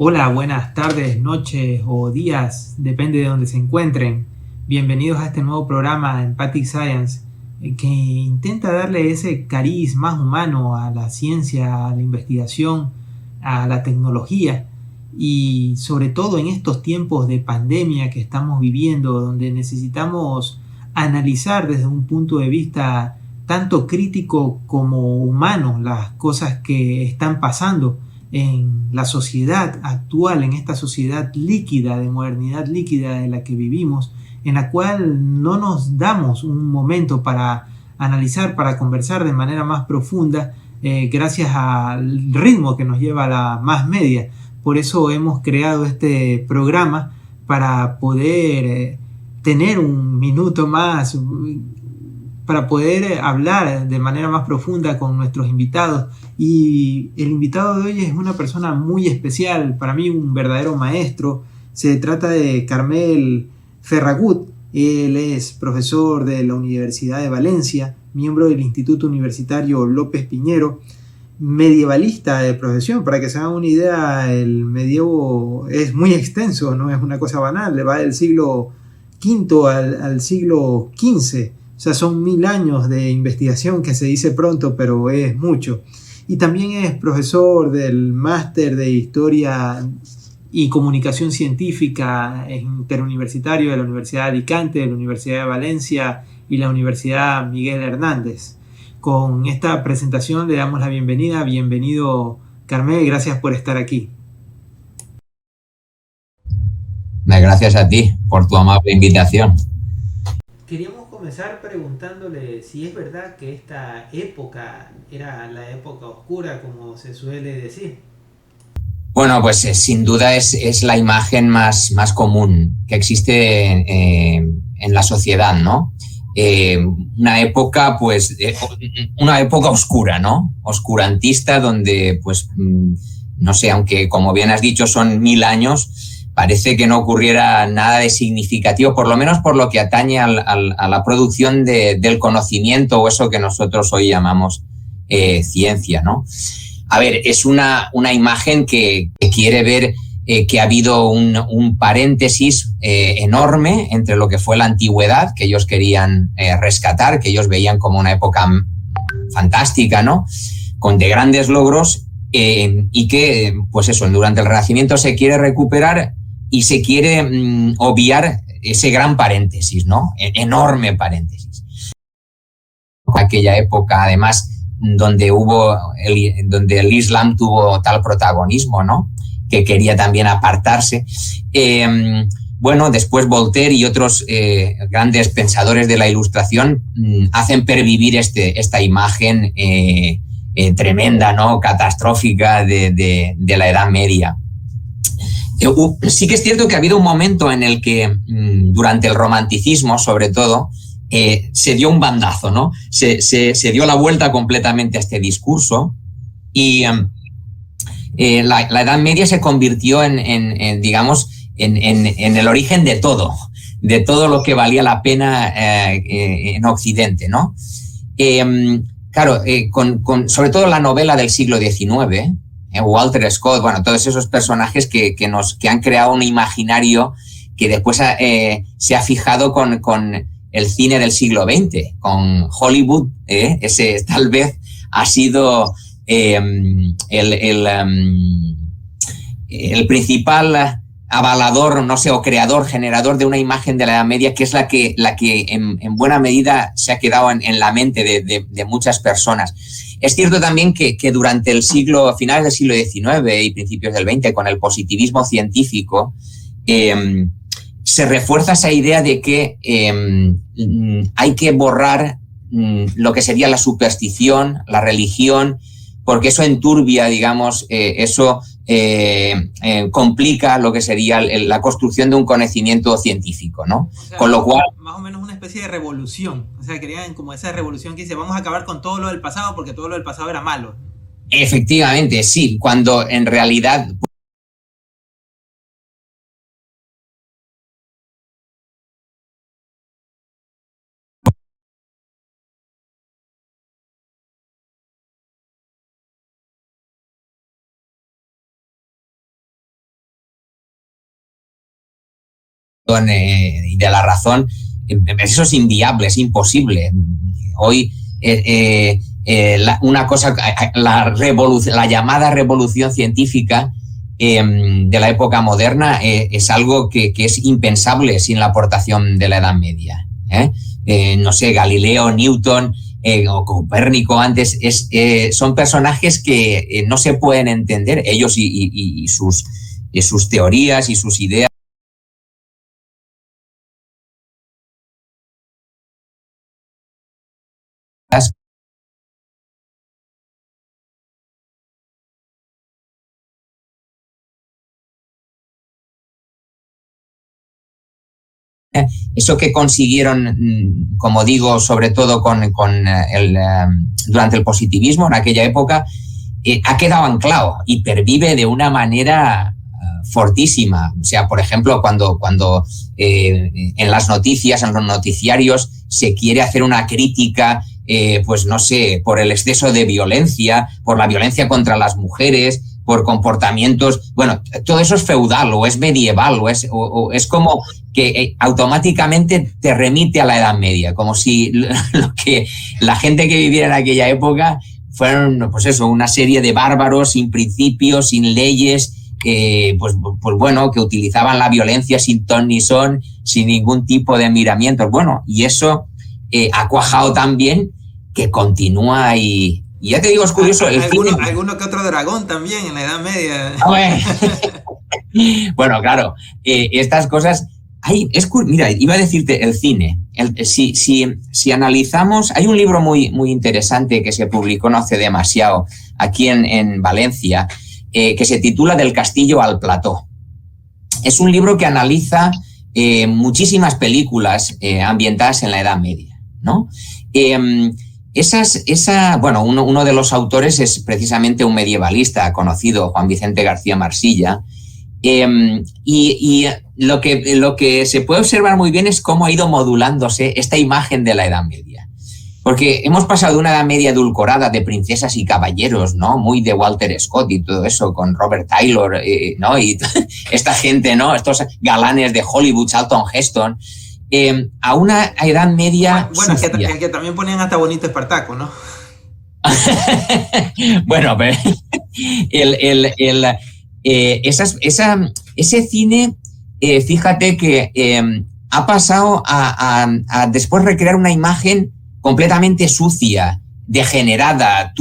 Hola, buenas tardes, noches o días, depende de donde se encuentren. Bienvenidos a este nuevo programa Empathic Science, que intenta darle ese cariz más humano a la ciencia, a la investigación, a la tecnología y sobre todo en estos tiempos de pandemia que estamos viviendo, donde necesitamos analizar desde un punto de vista tanto crítico como humano las cosas que están pasando en la sociedad actual, en esta sociedad líquida, de modernidad líquida de la que vivimos, en la cual no nos damos un momento para analizar, para conversar de manera más profunda, gracias al ritmo que nos lleva la más media. Por eso hemos creado este programa para poder tener un minuto más, para poder hablar de manera más profunda con nuestros invitados. Y el invitado de hoy es una persona muy especial, para mí un verdadero maestro. Se trata de Carmel Ferragut. Él es profesor de la Universidad de Valencia, miembro del Instituto Universitario López Piñero, medievalista de profesión. Para que se hagan una idea, el medievo es muy extenso, no es una cosa banal, va del siglo V al siglo XV. O sea, son 1000 años de investigación, que se dice pronto, pero es mucho. Y también es profesor del máster de Historia y Comunicación Científica interuniversitario de la Universidad de Alicante, de la Universidad de Valencia y la Universidad Miguel Hernández. Con esta presentación le damos la bienvenida. Bienvenido, Carmel, gracias por estar aquí. Gracias a ti por tu amable invitación. Queríamos comenzar preguntándole si es verdad que esta época era la época oscura, como se suele decir. Bueno, pues sin duda es la imagen más común que existe en la sociedad, ¿no? Una época, pues, una época oscura, ¿no? Oscurantista, donde, pues, no sé, aunque como bien has dicho son 1000 años, parece que no ocurriera nada de significativo, por lo menos por lo que atañe a la producción del conocimiento o eso que nosotros hoy llamamos ciencia, ¿no? A ver, es una imagen que quiere ver que ha habido un paréntesis enorme entre lo que fue la antigüedad, que ellos querían rescatar, que ellos veían como una época fantástica, ¿no? De grandes logros, y que, pues eso, durante el Renacimiento se quiere recuperar y se quiere obviar ese gran paréntesis, ¿no? Enorme paréntesis. Aquella época, además, donde el Islam tuvo tal protagonismo, ¿no? Que quería también apartarse. Bueno, después Voltaire y otros grandes pensadores de la Ilustración hacen pervivir esta imagen tremenda, ¿no? Catastrófica de la Edad Media. Sí que es cierto que ha habido un momento en el que, durante el romanticismo, sobre todo, se dio un bandazo, ¿no? Se dio la vuelta completamente a este discurso y la Edad Media se convirtió digamos, en el origen de todo lo que valía la pena en Occidente, ¿no? Claro, sobre todo la novela del siglo XIX, Walter Scott, bueno, todos esos personajes que han creado un imaginario que después se ha fijado con el cine del siglo XX, con Hollywood. Ese tal vez ha sido el principal avalador, no sé, o creador, generador de una imagen de la Edad Media que es la que en buena medida se ha quedado en la mente de muchas personas. Es cierto también que durante finales del siglo XIX y principios del XX, con el positivismo científico, se refuerza esa idea de que hay que borrar lo que sería la superstición, la religión, porque eso enturbia, digamos, eso complica lo que sería la construcción de un conocimiento científico, ¿no? O sea, con lo cual... Más o menos una especie de revolución. O sea, querían como esa revolución que dice, vamos a acabar con todo lo del pasado porque todo lo del pasado era malo. Efectivamente, sí, cuando en realidad... y de la razón, eso es inviable, es imposible. Hoy una cosa, la llamada revolución científica de la época moderna es algo que es impensable sin la aportación de la Edad Media. No sé, Galileo, Newton o Copérnico antes, son personajes que no se pueden entender, ellos y sus teorías y sus ideas. Eso que consiguieron, como digo, sobre todo durante el positivismo en aquella época, ha quedado anclado y pervive de una manera fortísima. O sea, por ejemplo, cuando en las noticias, en los noticiarios, se quiere hacer una crítica, pues no sé, por el exceso de violencia, por la violencia contra las mujeres, por comportamientos, bueno, todo eso es feudal o es medieval o es como que automáticamente te remite a la Edad Media, como si la gente que viviera en aquella época fueron, pues eso, una serie de bárbaros sin principios, sin leyes, pues bueno, que utilizaban la violencia sin ton ni son, sin ningún tipo de miramientos. Bueno, y eso ha cuajado tan bien que continúa y ya te digo, es curioso. Alguno que otro dragón también en la Edad Media. Bueno, claro, estas cosas... mira, iba a decirte el cine. Si analizamos, hay un libro muy, muy interesante que se publicó no hace demasiado aquí en Valencia, que se titula Del castillo al plató. Es un libro que analiza muchísimas películas ambientadas en la Edad Media, ¿no? Bueno, uno de los autores es precisamente un medievalista conocido, Juan Vicente García Marsilla, y lo que se puede observar muy bien es cómo ha ido modulándose esta imagen de la Edad Media. Porque hemos pasado de una Edad Media edulcorada de princesas y caballeros, ¿no? Muy de Walter Scott y todo eso, con Robert Taylor, ¿no? Y esta gente, ¿no? Estos galanes de Hollywood, Charlton Heston, a una Edad Media... Bueno, que también ponían hasta bonito Espartaco, ¿no? Bueno, pero ese cine, fíjate que ha pasado a después recrear una imagen completamente sucia, degenerada,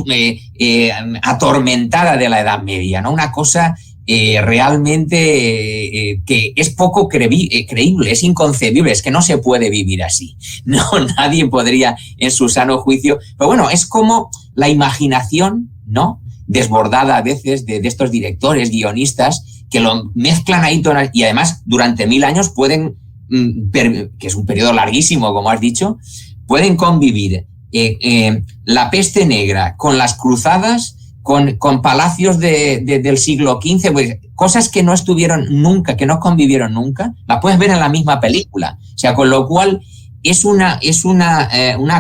atormentada de la Edad Media, ¿no? Una cosa realmente que es poco creíble, es inconcebible, es que no se puede vivir así. No, nadie podría en su sano juicio. Pero bueno, es como la imaginación, ¿no?, desbordada a veces de estos directores, guionistas, que lo mezclan ahí y además durante 1000 años pueden, que es un periodo larguísimo, como has dicho, pueden convivir la peste negra con las cruzadas, con palacios del siglo XV, pues, cosas que no estuvieron nunca, que no convivieron nunca, la puedes ver en la misma película. O sea, con lo cual es una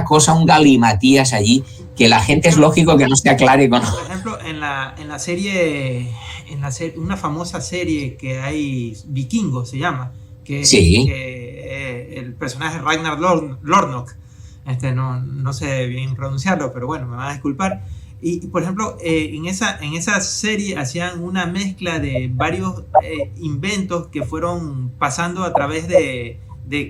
cosa, un galimatías allí, que la gente es lógico que no se aclare con... Por ejemplo, en la serie, una famosa serie que hay, Vikingos se llama, sí, que el personaje Ragnar Lornok, no sé bien pronunciarlo, pero bueno, me van a disculpar. Y por ejemplo, en esa serie hacían una mezcla de varios inventos que fueron pasando a través de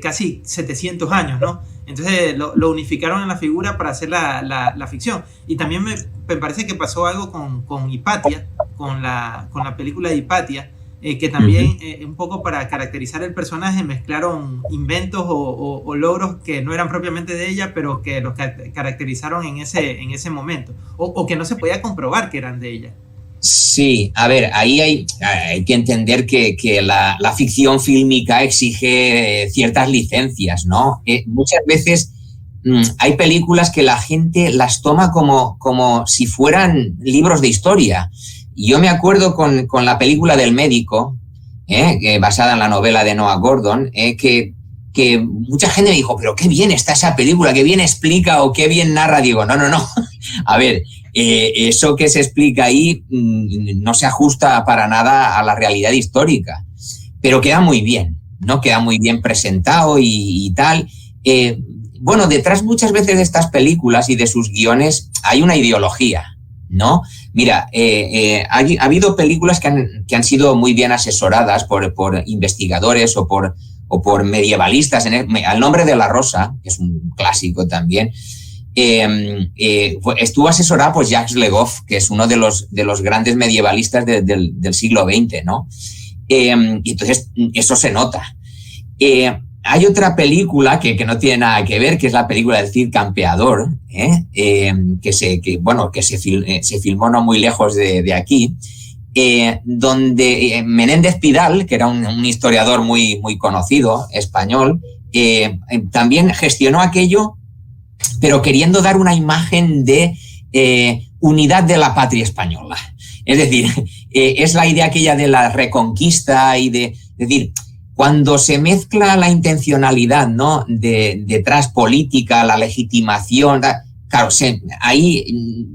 casi 700 años, ¿no? Entonces lo unificaron en la figura para hacer la ficción. Y también me parece que pasó algo con Hipatia, con la película de Hipatia, que también un poco para caracterizar el personaje mezclaron inventos o logros que no eran propiamente de ella, pero que los caracterizaron en ese momento, o que no se podía comprobar que eran de ella. Sí, a ver, ahí hay que entender que la ficción fílmica exige ciertas licencias, ¿no? Muchas veces hay películas que la gente las toma como si fueran libros de historia. Yo me acuerdo con la película del médico, basada en la novela de Noah Gordon, que mucha gente me dijo, pero qué bien está esa película, qué bien explica o qué bien narra. Digo, no. A ver, eso que se explica ahí no se ajusta para nada a la realidad histórica, pero queda muy bien, ¿no? Queda muy bien presentado y tal. Bueno, detrás muchas veces de estas películas y de sus guiones hay una ideología, ¿no? Mira, ha habido películas que han sido muy bien asesoradas por investigadores o por medievalistas. Al nombre de la Rosa, que es un clásico también, estuvo asesorada por Jacques Le Goff, que es uno de los grandes medievalistas del siglo XX, ¿no? Y entonces eso se nota. Hay otra película que no tiene nada que ver, que es la película del Cid Campeador, que se filmó no muy lejos de aquí, donde Menéndez Pidal, que era un historiador muy, muy conocido, español, también gestionó aquello, pero queriendo dar una imagen de unidad de la patria española. Es decir, es la idea aquella de la reconquista y es decir, cuando se mezcla la intencionalidad, ¿no?, detrás política, la legitimación, claro, ahí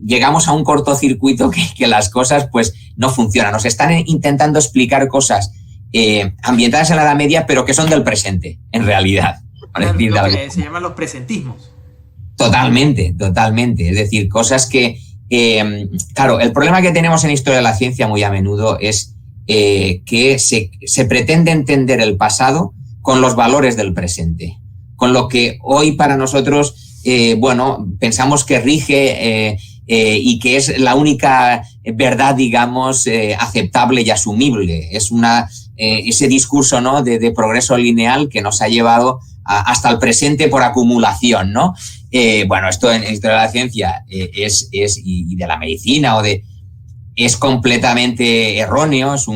llegamos a un cortocircuito que las cosas pues no funcionan. Nos están intentando explicar cosas ambientadas en la Edad Media, pero que son del presente, en realidad. Claro, lo que se llaman los presentismos. Totalmente. Es decir, cosas que... claro, el problema que tenemos en Historia de la Ciencia muy a menudo es que se pretende entender el pasado con los valores del presente, con lo que hoy para nosotros, pensamos que rige y que es la única verdad, digamos, aceptable y asumible. Es ese discurso, ¿no?, de progreso lineal que nos ha llevado hasta el presente por acumulación, ¿no? Esto en Historia de la Ciencia y de la medicina es completamente erróneo, es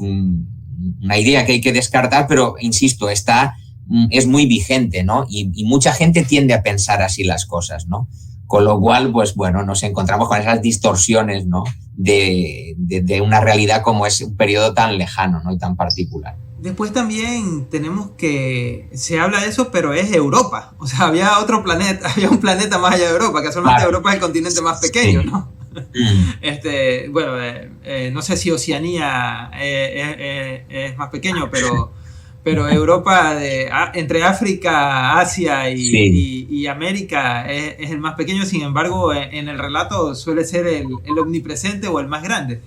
una idea que hay que descartar, pero insisto, es muy vigente, ¿no? Y mucha gente tiende a pensar así las cosas, ¿no? Con lo cual, pues bueno, nos encontramos con esas distorsiones, ¿no?, de una realidad como es un periodo tan lejano, ¿no?, y tan particular. Después también tenemos que se habla de eso, pero es Europa. O sea, había un planeta más allá de Europa, casualmente Europa es el continente más pequeño, ¿no? No sé si Oceanía es más pequeño, pero Europa, entre África, Asia y América es el más pequeño. Sin embargo, en el relato suele ser el omnipresente o el más grande.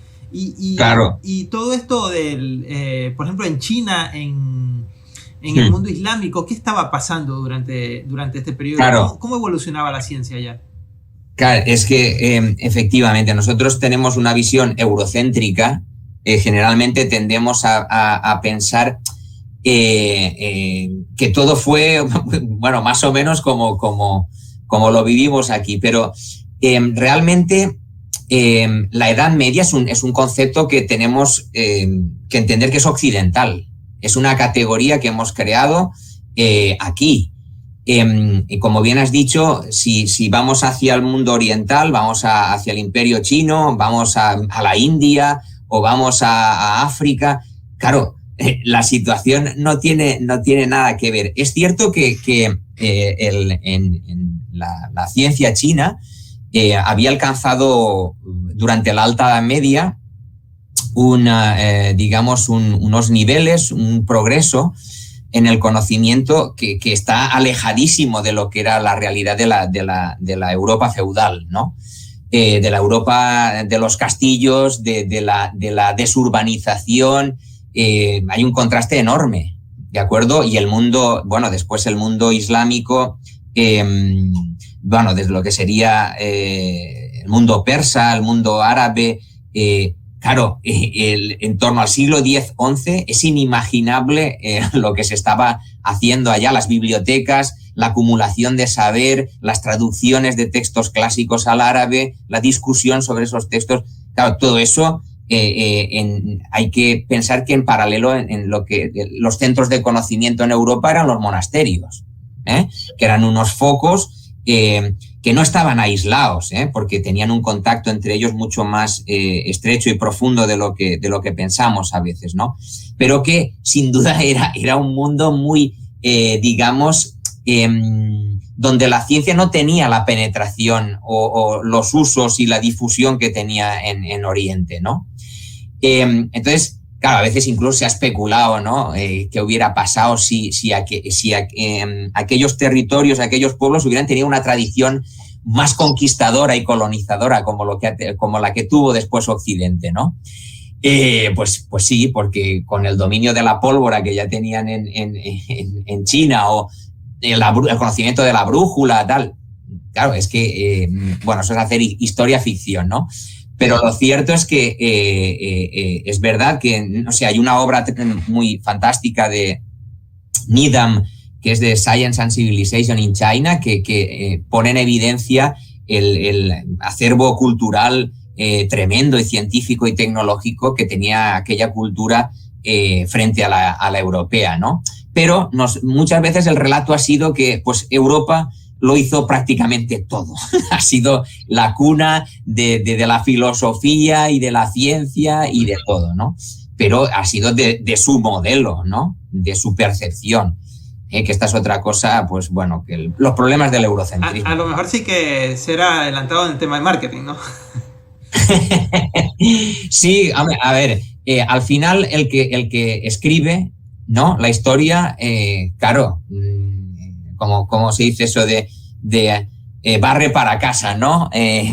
Claro. Y todo esto por ejemplo, en China, en el mundo islámico, ¿qué estaba pasando durante este periodo? Claro. ¿Cómo evolucionaba la ciencia allá? Claro, es que efectivamente nosotros tenemos una visión eurocéntrica. Generalmente tendemos a pensar que todo fue, bueno, más o menos como lo vivimos aquí, pero realmente la Edad Media es un concepto que tenemos que entender que es occidental. Es una categoría que hemos creado aquí. Y como bien has dicho, si vamos hacia el mundo oriental, vamos hacia el Imperio Chino, vamos a la India o vamos a África, claro, la situación no tiene nada que ver. Es cierto que en la ciencia china había alcanzado durante la Alta Edad Media unos niveles, un progreso en el conocimiento que está alejadísimo de lo que era la realidad de la Europa feudal, ¿no? de la Europa de los castillos, de la desurbanización. Hay un contraste enorme, ¿de acuerdo? Y el mundo, bueno, después el mundo islámico, bueno, desde lo que sería el mundo persa, el mundo árabe, claro, en torno al siglo X-XI es inimaginable lo que se estaba haciendo allá, las bibliotecas, la acumulación de saber, las traducciones de textos clásicos al árabe, la discusión sobre esos textos. Claro, todo eso hay que pensar que en paralelo en lo que los centros de conocimiento en Europa eran los monasterios, que eran unos focos que no estaban aislados, porque tenían un contacto entre ellos mucho más estrecho y profundo de lo que pensamos a veces, ¿no? Pero que sin duda era un mundo muy, digamos, donde la ciencia no tenía la penetración o los usos y la difusión que tenía en Oriente, ¿no? Entonces, claro, a veces incluso se ha especulado, ¿no? ¿Qué hubiera pasado si aquellos territorios, aquellos pueblos hubieran tenido una tradición más conquistadora y colonizadora como la que tuvo después Occidente, ¿no? Pues sí, porque con el dominio de la pólvora que ya tenían en China o el conocimiento de la brújula, tal. Claro, es que, bueno, eso es hacer historia ficción, ¿no? Pero lo cierto es que es verdad que, no sé, hay una obra muy fantástica de Needham, que es de Science and Civilization in China, que pone en evidencia el acervo cultural tremendo y científico y tecnológico que tenía aquella cultura frente a la europea, ¿no? Pero muchas veces el relato ha sido que pues Europa lo hizo prácticamente todo. Ha sido la cuna de la filosofía y de la ciencia y de todo, ¿no? Pero ha sido de su modelo, ¿no? De su percepción. Que esta es otra cosa, pues bueno, que los problemas del eurocentrismo. A lo mejor sí que será adelantado en el tema de marketing, ¿no? Sí, a ver, al final el que escribe, ¿no? La historia, claro, como se dice eso de barre para casa, ¿no?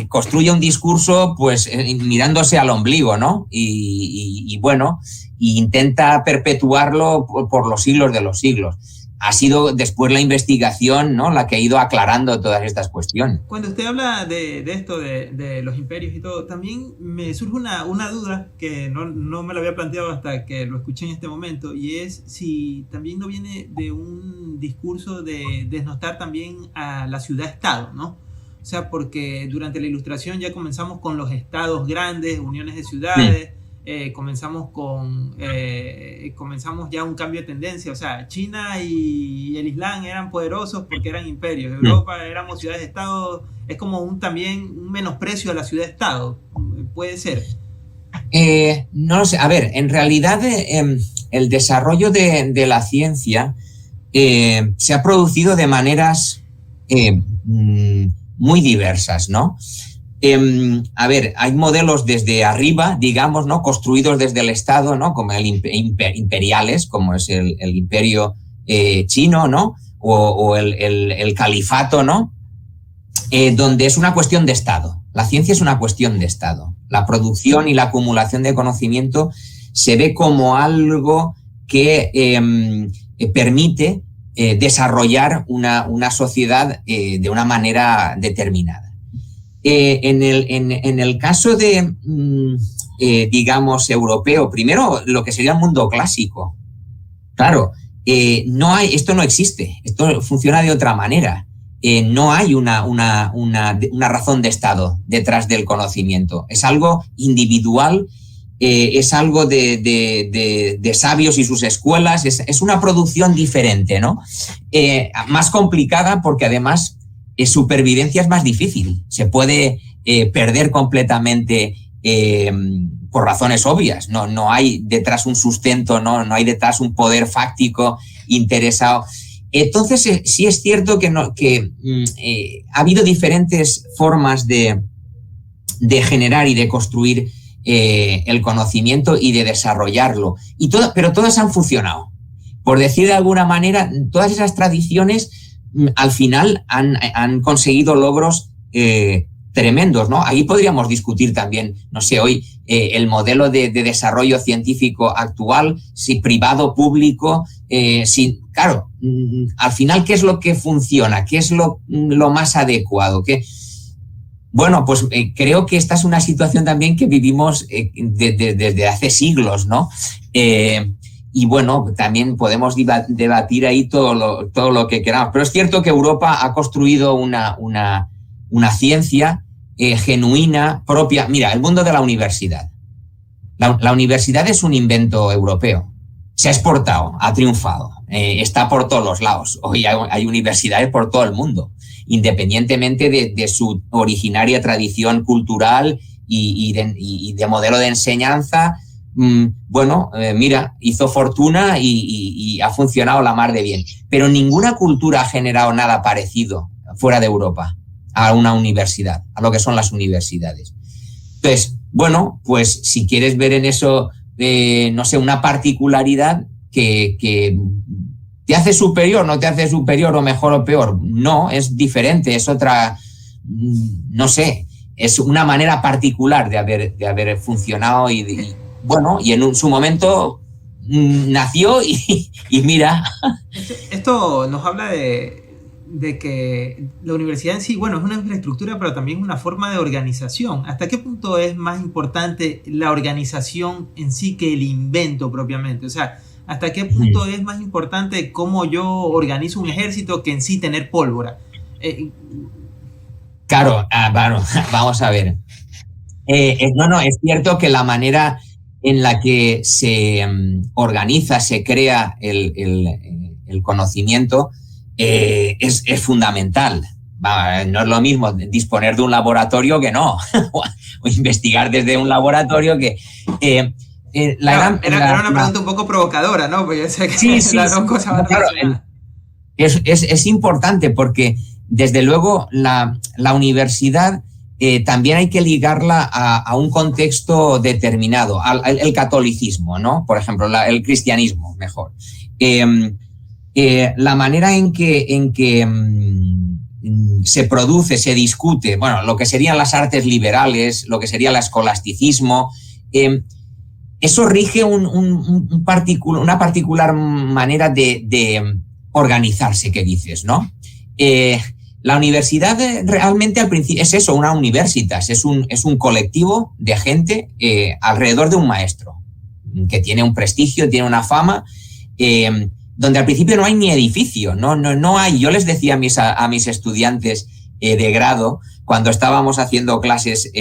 Construye un discurso, pues, mirándose al ombligo, ¿no? Y bueno, intenta perpetuarlo por los siglos de los siglos. Ha sido después la investigación, ¿no?, la que ha ido aclarando todas estas cuestiones. Cuando usted habla de esto, de los imperios y todo, también me surge una duda que no me la había planteado hasta que lo escuché en este momento, y es si también no viene de un discurso de desnostar también a la ciudad-estado, ¿no? O sea, porque durante la Ilustración ya comenzamos con los estados grandes, uniones de ciudades, comenzamos ya un cambio de tendencia. O sea, China y el Islam eran poderosos porque eran imperios. Europa éramos ciudades-estado. Es como también un menosprecio a la ciudad-estado. ¿Puede ser? No lo sé. A ver, en realidad el desarrollo de la ciencia se ha producido de maneras muy diversas, ¿no? A ver, hay modelos desde arriba, digamos, ¿no?, construidos desde el Estado, ¿no?, como imperiales, como es el imperio chino, ¿no?, o el califato, ¿no?, donde es una cuestión de Estado. La ciencia es una cuestión de Estado. La producción y la acumulación de conocimiento se ve como algo que permite desarrollar una sociedad de una manera determinada. En el caso de, digamos, europeo, primero lo que sería el mundo clásico. Claro, esto no existe, esto funciona de otra manera. No hay una razón de Estado detrás del conocimiento. Es algo individual, es algo de sabios y sus escuelas, es una producción diferente, ¿no? Más complicada porque además supervivencia es más difícil. Se puede perder completamente por razones obvias. No hay detrás un sustento, no hay detrás un poder fáctico interesado. Entonces, sí es cierto que ha habido diferentes formas de generar y de construir el conocimiento y de desarrollarlo. Pero todas han funcionado. Por decir de alguna manera, todas esas tradiciones al final han conseguido logros tremendos, ¿no? Ahí podríamos discutir también, no sé, hoy el modelo de desarrollo científico actual, si privado, público, claro, al final, ¿qué es lo que funciona? ¿Qué es lo más adecuado? Bueno, pues creo que esta es una situación también que vivimos desde hace siglos, ¿no? Y bueno, también podemos debatir ahí todo lo que queramos. Pero es cierto que Europa ha construido una ciencia genuina, propia. Mira, el mundo de la universidad. La universidad es un invento europeo. Se ha exportado, ha triunfado, está por todos los lados. Hoy hay universidades por todo el mundo, independientemente de su originaria tradición cultural y de modelo de enseñanza. Bueno, mira, hizo fortuna y ha funcionado la mar de bien. Pero ninguna cultura ha generado nada parecido fuera de Europa a una universidad, a lo que son las universidades. Entonces, bueno, pues si quieres ver en eso, no sé, una particularidad que te hace superior, no te hace superior o mejor o peor. No, es diferente, es otra, no sé, es una manera particular de haber funcionado y bueno, y en su momento nació y mira. Esto nos habla de que la universidad en sí, bueno, es una infraestructura, pero también es una forma de organización. ¿Hasta qué punto es más importante la organización en sí que el invento propiamente? O sea, ¿hasta qué punto es más importante cómo yo organizo un ejército que en sí tener pólvora? Claro, bueno, vamos a ver. No, es cierto que la manera en la que se organiza, se crea el conocimiento es fundamental. No es lo mismo disponer de un laboratorio que no, o investigar desde un laboratorio que... era una pregunta un poco provocadora, ¿no? Pues yo sé que las dos cosas van relacionadas. Es importante porque, desde luego, la universidad también hay que ligarla a un contexto determinado, el catolicismo, ¿no? Por ejemplo, el cristianismo, mejor. La manera en que se produce, se discute, bueno, lo que serían las artes liberales, lo que sería el escolasticismo, eso rige una particular manera de organizarse, que dices, ¿no? La universidad realmente al principio es eso, una universitas, es un colectivo de gente alrededor de un maestro que tiene un prestigio, tiene una fama, donde al principio no hay ni edificio, no hay. Yo les decía a mis estudiantes de grado, cuando estábamos haciendo clases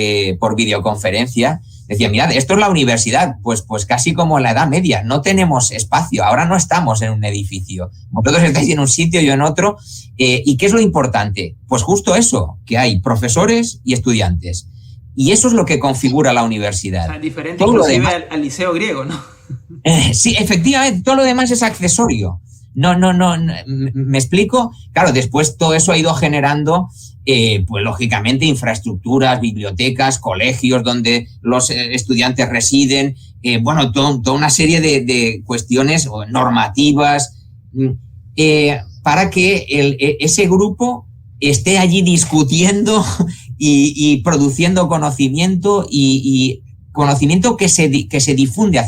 por videoconferencia, decía, mirad, esto es la universidad, pues casi como en la Edad Media, no tenemos espacio, ahora no estamos en un edificio, vosotros estáis en un sitio y en otro, ¿y qué es lo importante? Pues justo eso, que hay profesores y estudiantes, y eso es lo que configura la universidad. O sea, diferente inclusive al liceo griego, ¿no? Sí, efectivamente, todo lo demás es accesorio. No, ¿me explico? Claro, después todo eso ha ido generando, pues lógicamente, infraestructuras, bibliotecas, colegios donde los estudiantes residen, bueno, toda una serie de cuestiones normativas para que ese grupo esté allí discutiendo y produciendo conocimiento y conocimiento que se difunde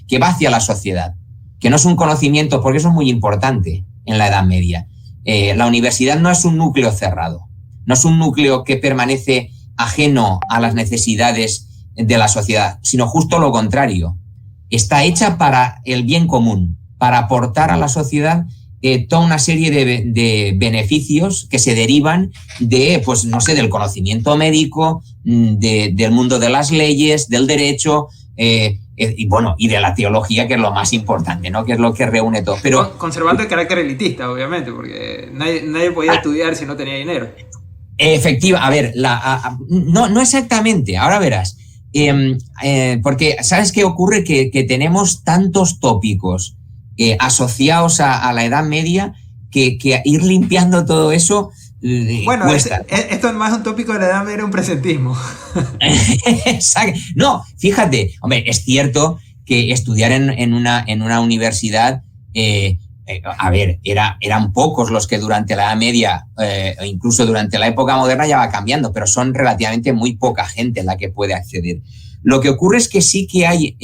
que va hacia la sociedad. Que no es un conocimiento, porque eso es muy importante en la Edad Media. La universidad no es un núcleo cerrado, no es un núcleo que permanece ajeno a las necesidades de la sociedad, sino justo lo contrario. Está hecha para el bien común, para aportar a la sociedad toda una serie de beneficios que se derivan pues no sé, del conocimiento médico, del mundo de las leyes, del derecho, y bueno, y de la teología, que es lo más importante, ¿no? Que es lo que reúne todo. Pero conservando el carácter elitista, obviamente, porque nadie podía estudiar si no tenía dinero. Efectiva, a ver, no exactamente, ahora verás. Porque, ¿sabes qué ocurre? Que tenemos tantos tópicos asociados a la Edad Media que ir limpiando todo eso bueno, cuesta. Esto no es un tópico de la Edad Media, era un presentismo. No, fíjate, hombre, es cierto que estudiar en una universidad eran pocos los que durante la Edad Media, o incluso durante la época moderna ya va cambiando, pero son relativamente muy poca gente la que puede acceder. Lo que ocurre es que sí que hay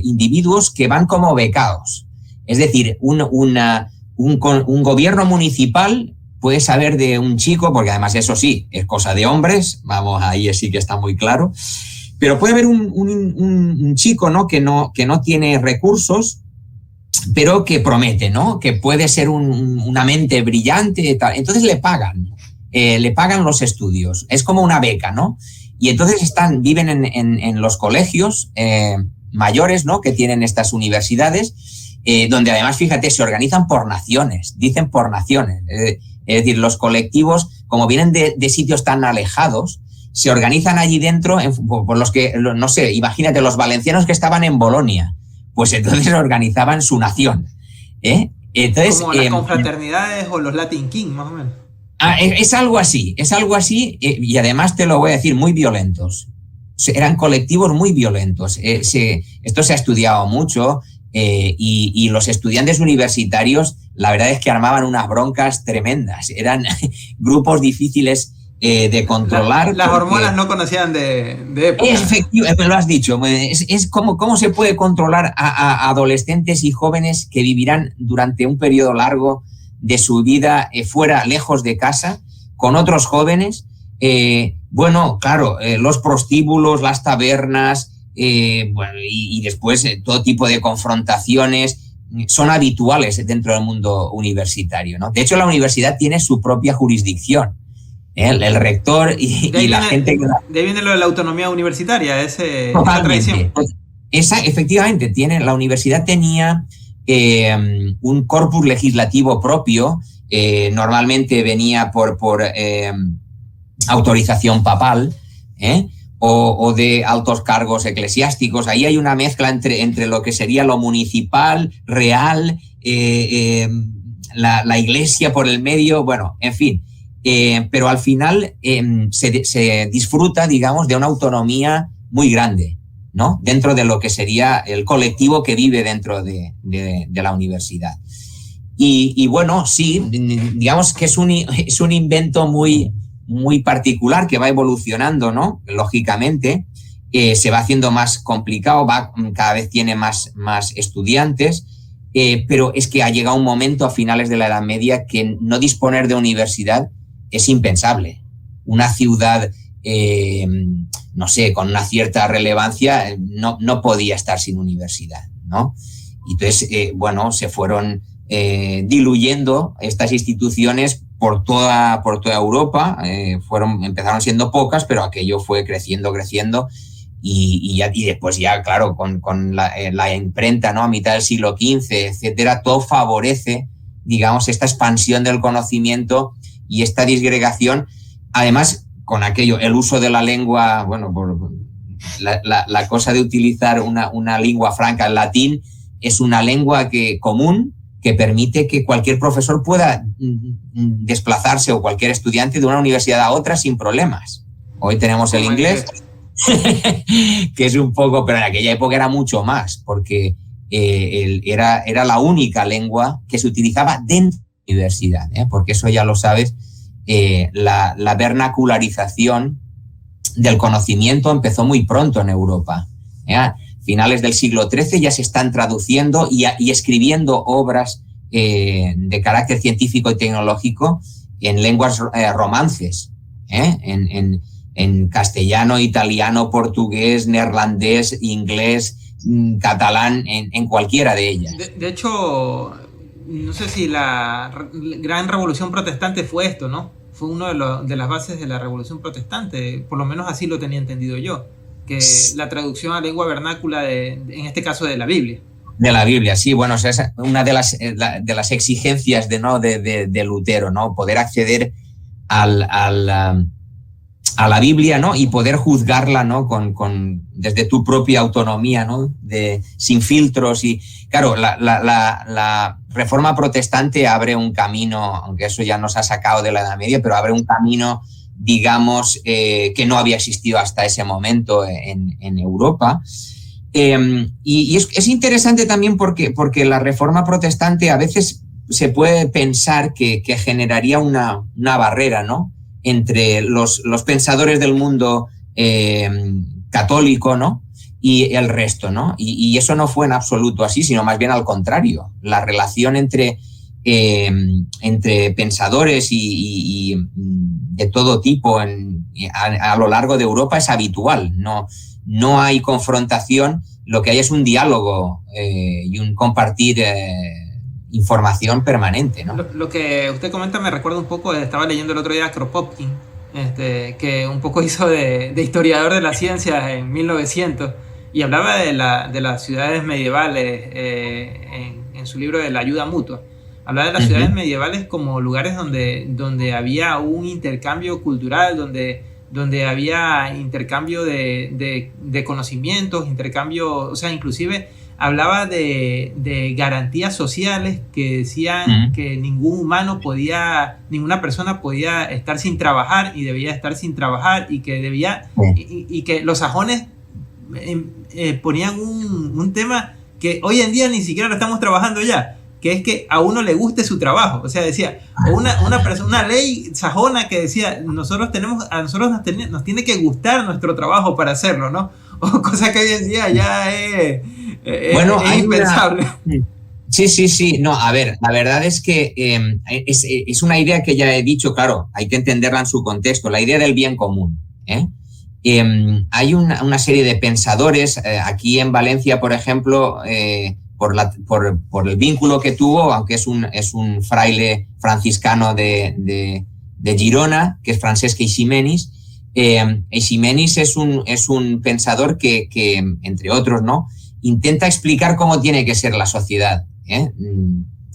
individuos que van como becados. Es decir, un gobierno municipal puede saber de un chico, porque además eso sí, es cosa de hombres, vamos, ahí sí que está muy claro, pero puede haber un chico, ¿no? Que no tiene recursos, pero que promete, ¿no? Que puede ser una mente brillante, tal. Entonces le pagan los estudios, es como una beca, ¿no? Y entonces viven en los colegios mayores, ¿no? Que tienen estas universidades, donde además, fíjate, se organizan por naciones, dicen por naciones. Es decir, los colectivos, como vienen de sitios tan alejados, se organizan allí dentro por los que, no sé, imagínate, los valencianos que estaban en Bolonia, pues entonces organizaban su nación. Entonces, como las confraternidades o los Latin King, más o menos. Es algo así, y además te lo voy a decir, muy violentos. Eran colectivos muy violentos. Esto se ha estudiado mucho, y los estudiantes universitarios, la verdad es que armaban unas broncas tremendas. Eran grupos difíciles de controlar. Las hormonas no conocían de época. Es efectivo, me lo has dicho. Es cómo se puede controlar a adolescentes y jóvenes que vivirán durante un periodo largo de su vida fuera, lejos de casa, con otros jóvenes. Bueno, claro, los prostíbulos, las tabernas, y después todo tipo de confrontaciones son habituales dentro del mundo universitario, ¿no? De hecho, la universidad tiene su propia jurisdicción. El rector y la gente que... De ahí viene lo de la autonomía universitaria, esa tradición. Efectivamente, la universidad tenía un corpus legislativo propio, normalmente venía por autorización papal, o de altos cargos eclesiásticos. Ahí hay una mezcla entre lo que sería lo municipal, real, la iglesia por el medio, bueno, en fin. Pero al final se disfruta, digamos, de una autonomía muy grande, ¿no? Dentro de lo que sería el colectivo que vive dentro de la universidad. Y bueno, sí, digamos que es un invento muy particular que va evolucionando, ¿no? Lógicamente, se va haciendo más complicado, cada vez tiene más estudiantes, pero es que ha llegado un momento a finales de la Edad Media que no disponer de universidad es impensable. Una ciudad, no sé, con una cierta relevancia, no podía estar sin universidad, ¿no? Y entonces, bueno, se fueron diluyendo estas instituciones por toda Europa. Empezaron siendo pocas, pero aquello fue creciendo y después ya, claro, con la imprenta, ¿no? A mitad del siglo XV, etcétera, todo favorece, digamos, esta expansión del conocimiento y esta disgregación. Además, con aquello, el uso de la lengua, bueno, la cosa de utilizar una lengua franca, el latín, es una lengua común que permite que cualquier profesor pueda desplazarse, o cualquier estudiante, de una universidad a otra sin problemas. Hoy tenemos el inglés, que es un poco, pero en aquella época era mucho más, porque era la única lengua que se utilizaba dentro de la universidad, porque eso ya lo sabes, la vernacularización del conocimiento empezó muy pronto en Europa. Finales del siglo XIII ya se están traduciendo y escribiendo obras de carácter científico y tecnológico en lenguas romances, en castellano, italiano, portugués, neerlandés, inglés, catalán, en cualquiera de ellas. De hecho, no sé si la gran revolución protestante fue esto, ¿no? Fue uno de las bases de la revolución protestante, por lo menos así lo tenía entendido yo, que la traducción a lengua vernácula en este caso de la Biblia. De la Biblia, sí, bueno, o sea, es una de las exigencias de Lutero, ¿no? Poder acceder a la Biblia, ¿no? Y poder juzgarla, ¿no? Desde tu propia autonomía, ¿no? Sin filtros. Y claro, la Reforma Protestante abre un camino, aunque eso ya nos ha sacado de la Edad Media, pero abre un camino, digamos, que no había existido hasta ese momento en Europa. Y es interesante también porque la reforma protestante a veces se puede pensar que generaría una barrera, ¿no?, entre los pensadores del mundo católico, ¿no?, y el resto, ¿no? Y eso no fue en absoluto así, sino más bien al contrario. La relación entre pensadores y de todo tipo a lo largo de Europa es habitual. No hay confrontación, lo que hay es un diálogo y un compartir información permanente, ¿no? Lo que usted comenta me recuerda un poco, estaba leyendo el otro día a Kropotkin, que un poco hizo de historiador de la ciencia en 1900 y hablaba de las ciudades medievales en su libro de La ayuda mutua. Hablaba de las ciudades medievales como lugares donde había un intercambio cultural, donde había intercambio de conocimientos, o sea, inclusive hablaba de garantías sociales que decían que ninguna persona podía estar sin trabajar y debía estar sin trabajar y que y que los sajones ponían un tema que hoy en día ni siquiera lo estamos trabajando ya, que es que a uno le guste su trabajo. O sea, decía, una ley sajona que decía, a nosotros nos tiene que gustar nuestro trabajo para hacerlo, ¿no? O cosa que hoy en día ya es impensable. Sí. No, a ver, la verdad es que es una idea que ya he dicho, claro, hay que entenderla en su contexto, la idea del bien común, ¿eh? Hay una serie de pensadores, aquí en Valencia, por ejemplo, por el vínculo que tuvo, aunque es un fraile franciscano de Girona, que es Francesc Eiximenis. Eiximenis es un pensador que, entre otros, ¿no?, intenta explicar cómo tiene que ser la sociedad,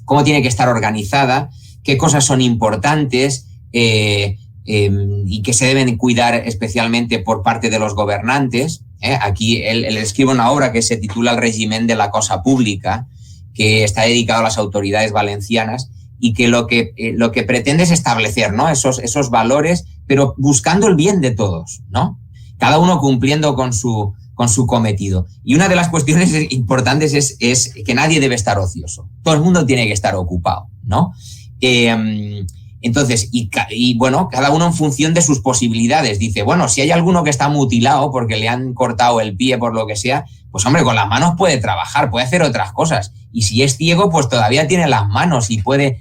cómo tiene que estar organizada, qué cosas son importantes y que se deben cuidar especialmente por parte de los gobernantes. Aquí él escribe una obra que se titula El régimen de la cosa pública, que está dedicado a las autoridades valencianas y que lo que pretende es establecer, ¿no?, esos valores, pero buscando el bien de todos, ¿no? Cada uno cumpliendo con su cometido. Y una de las cuestiones importantes es que nadie debe estar ocioso. Todo el mundo tiene que estar ocupado, ¿no? Entonces, y bueno, cada uno en función de sus posibilidades. Dice, bueno, si hay alguno que está mutilado porque le han cortado el pie por lo que sea, pues hombre, con las manos puede trabajar, puede hacer otras cosas. Y si es ciego, pues todavía tiene las manos y puede...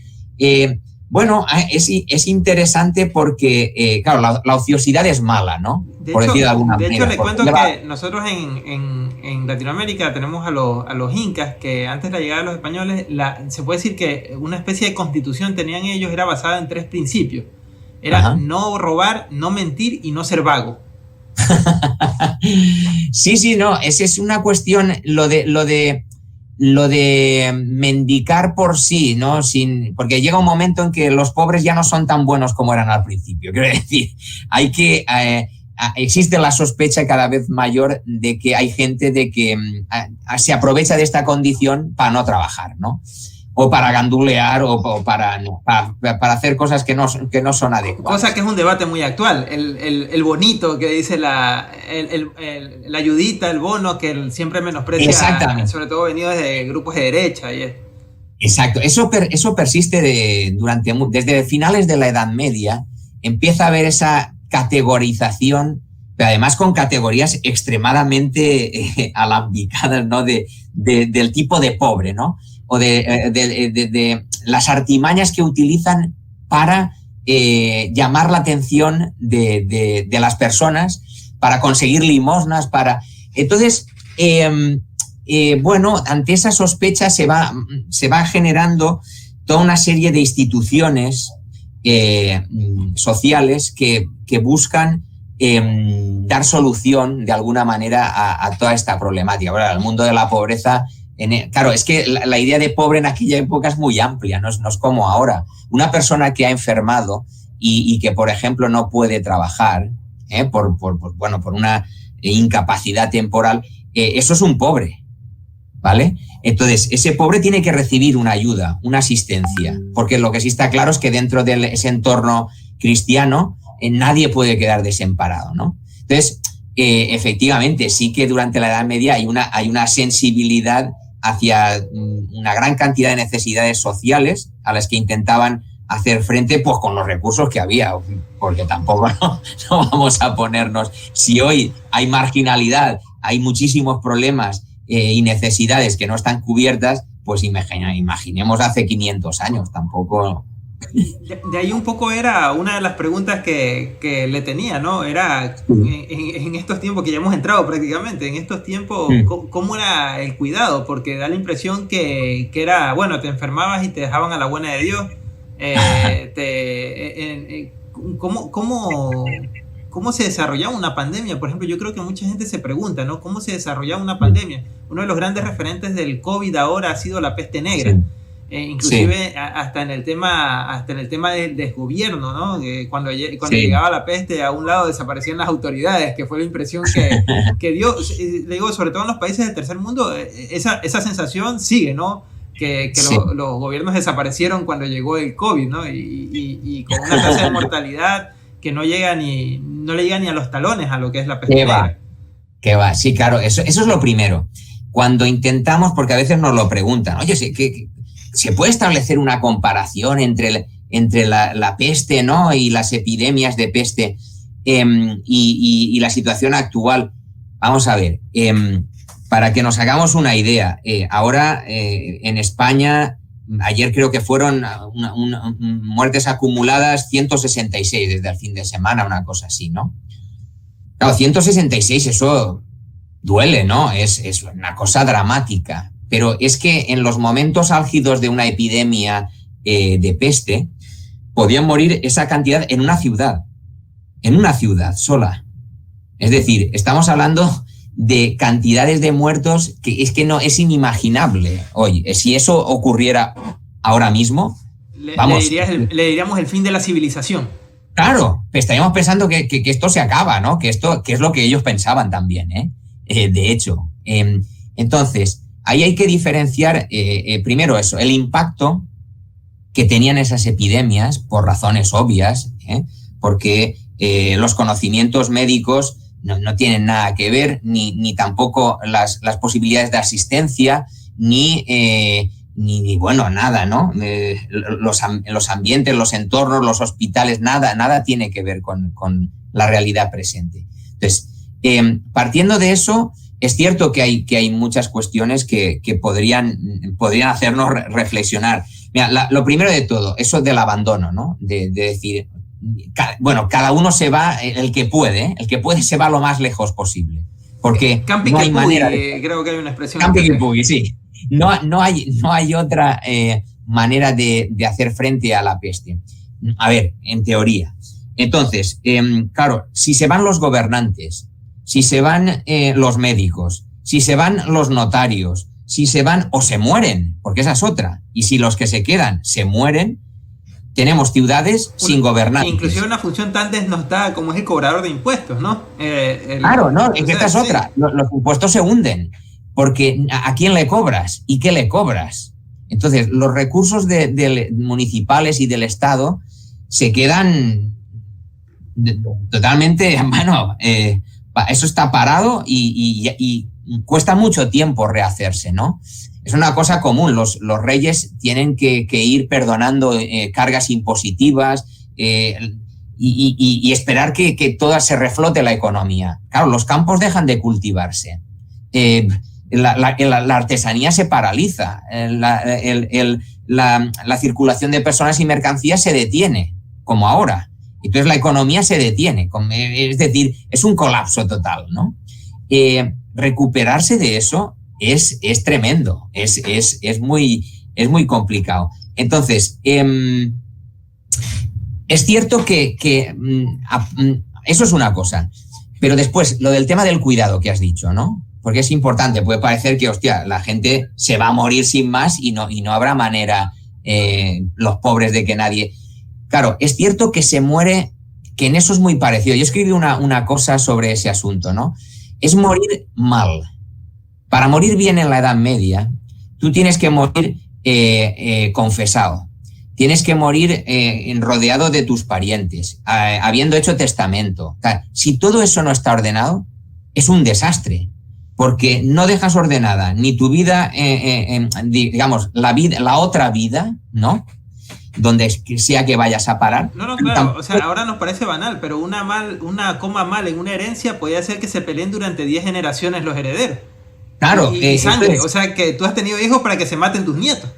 bueno, es interesante porque, claro, la ociosidad es mala, ¿no? Por decir de alguna manera. De hecho, le cuento que nosotros en Latinoamérica tenemos a los incas, que antes de la llegada de los españoles, se puede decir que una especie de constitución tenían ellos, era basada en 3 principios. Era no robar, no mentir y no ser vago. Sí, no, esa es una cuestión, lo de mendicar por sí, ¿no? Porque llega un momento en que los pobres ya no son tan buenos como eran al principio. Quiero decir, existe la sospecha cada vez mayor de que hay gente de que se aprovecha de esta condición para no trabajar, ¿no? O para gandulear o para hacer cosas que no son adecuadas. Cosa que es un debate muy actual. El bonito que dice la ayudita, el bono, que siempre menosprecia, sobre todo venido desde grupos de derecha. Exacto. Eso persiste desde finales de la Edad Media. Empieza a haber esa categorización, pero además con categorías extremadamente alambicadas, ¿no? Del tipo de pobre, ¿no? O de las artimañas que utilizan para llamar la atención de las personas, para conseguir limosnas, Entonces, bueno, ante esa sospecha se va generando toda una serie de instituciones sociales que buscan dar solución de alguna manera a toda esta problemática. Bueno, el mundo de la pobreza... Claro, es que la idea de pobre en aquella época es muy amplia, no es como ahora. Una persona que ha enfermado y que, por ejemplo, no puede trabajar por una incapacidad temporal, eso es un pobre, ¿vale? Entonces, ese pobre tiene que recibir una ayuda, una asistencia, porque lo que sí está claro es que dentro de ese entorno cristiano nadie puede quedar desamparado, ¿no? Entonces, efectivamente, sí que durante la Edad Media hay una sensibilidad hacia una gran cantidad de necesidades sociales a las que intentaban hacer frente pues con los recursos que había, porque tampoco no vamos a ponernos. Si hoy hay marginalidad, hay muchísimos problemas y necesidades que no están cubiertas, pues imaginemos hace 500 años, tampoco. De ahí un poco era una de las preguntas que le tenía, ¿no? Era en estos tiempos que ya hemos entrado prácticamente, en estos tiempos, ¿cómo era el cuidado? Porque da la impresión que era, bueno, te enfermabas y te dejaban a la buena de Dios. ¿Cómo se desarrollaba una pandemia? Por ejemplo, yo creo que mucha gente se pregunta, ¿no? ¿Cómo se desarrollaba una pandemia? Uno de los grandes referentes del COVID ahora ha sido la peste negra. Sí. Inclusive hasta en el tema del desgobierno, ¿no? Cuando llegaba la peste, a un lado desaparecían las autoridades, que fue la impresión que dio. Le digo, sobre todo en los países del tercer mundo, esa sensación sigue, ¿no? Que los gobiernos desaparecieron cuando llegó el COVID, ¿no? Y con una tasa de mortalidad que no le llega ni a los talones a lo que es la peste negra. Que va, sí, claro, eso es lo primero. Cuando intentamos, porque a veces nos lo preguntan, oye, ¿se puede establecer una comparación entre la peste, ¿no? Y las epidemias de peste y la situación actual? Vamos a ver, para que nos hagamos una idea, ahora en España, ayer creo que fueron muertes acumuladas 166 desde el fin de semana, una cosa así, ¿no? Claro, 166, eso duele, ¿no? Es una cosa dramática. Pero es que en los momentos álgidos de una epidemia de peste, podían morir esa cantidad en una ciudad sola. Es decir, estamos hablando de cantidades de muertos que no es inimaginable hoy. Si eso ocurriera ahora mismo, le diríamos el fin de la civilización. Claro, estaríamos pensando que esto se acaba, ¿no? Que es lo que ellos pensaban también, de hecho. Entonces, ahí hay que diferenciar, primero eso, el impacto que tenían esas epidemias por razones obvias, porque los conocimientos médicos no tienen nada que ver, ni tampoco las posibilidades de asistencia, ni bueno, nada, ¿no? Los ambientes, los entornos, los hospitales, nada tiene que ver con la realidad presente. Entonces, partiendo de eso, es cierto que hay muchas cuestiones que podrían hacernos reflexionar. Mira, lo primero de todo, eso del abandono, ¿no? De decir, bueno, cada uno se va, el que puede se va lo más lejos posible. Porque Campi no hay manera creo que hay una expresión. Campi que pugui, sí. No hay otra manera de hacer frente a la peste. A ver, en teoría. Entonces, claro, si se van los gobernantes, si se van los médicos, si se van los notarios, si se van o se mueren, porque esa es otra, y si los que se quedan se mueren, tenemos ciudades sin gobernantes. Inclusive una función tan desnostada como es el cobrador de impuestos, ¿no? Claro, no, esta es otra. Los impuestos se hunden, porque ¿a quién le cobras? ¿Y qué le cobras? Entonces, los recursos municipales y del Estado se quedan totalmente, bueno, eso está parado y cuesta mucho tiempo rehacerse, ¿no? Es una cosa común, los reyes tienen que ir perdonando cargas impositivas y esperar que toda se reflote la economía. Claro, los campos dejan de cultivarse, la artesanía se paraliza, la circulación de personas y mercancías se detiene, como ahora. Entonces la economía se detiene, es decir, es un colapso total, ¿no? Recuperarse de eso es tremendo, es muy complicado. Entonces, es cierto que eso es una cosa, pero después lo del tema del cuidado que has dicho, ¿no? Porque es importante, puede parecer que, hostia, la gente se va a morir sin más y no habrá manera, los pobres, de que nadie... Claro, es cierto que se muere, que en eso es muy parecido. Yo escribí una cosa sobre ese asunto, ¿no? Es morir mal. Para morir bien en la Edad Media, tú tienes que morir confesado. Tienes que morir rodeado de tus parientes, habiendo hecho testamento. Si todo eso no está ordenado, es un desastre, porque no dejas ordenada ni tu vida, digamos, la otra vida, ¿no? Donde sea que vayas a parar. No, claro, o sea, ahora nos parece banal, pero una coma mal en una herencia podía hacer que se peleen durante 10 generaciones los herederos. Claro. Y sangre, o sea, que tú has tenido hijos para que se maten tus nietos.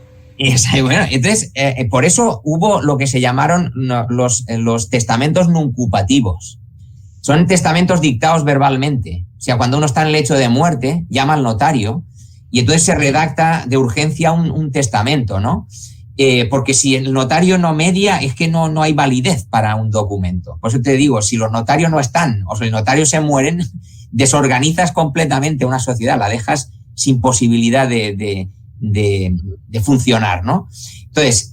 Bueno, entonces, por eso hubo lo que se llamaron los testamentos nuncupativos. Son testamentos dictados verbalmente. O sea, cuando uno está en el lecho de muerte, llama al notario y entonces se redacta de urgencia un testamento, ¿no? Porque si el notario no media, es que no hay validez para un documento. Por eso te digo, si los notarios no están o si los notarios se mueren, desorganizas completamente una sociedad, la dejas sin posibilidad de funcionar, ¿no? Entonces,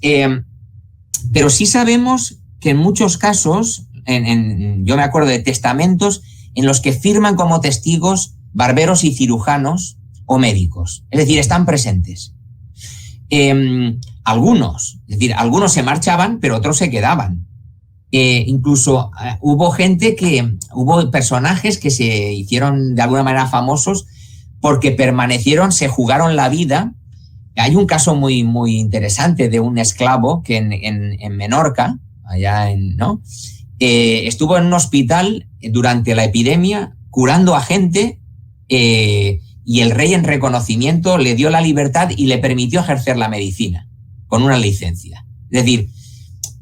pero sí sabemos que en muchos casos, yo me acuerdo de testamentos en los que firman como testigos barberos y cirujanos o médicos, es decir, están presentes. Algunos se marchaban, pero otros se quedaban. Incluso hubo personajes que se hicieron de alguna manera famosos porque permanecieron, se jugaron la vida. Hay un caso muy, muy interesante de un esclavo que en Menorca, ¿no? Estuvo en un hospital durante la epidemia curando a gente y el rey en reconocimiento le dio la libertad y le permitió ejercer la medicina con una licencia. Es decir,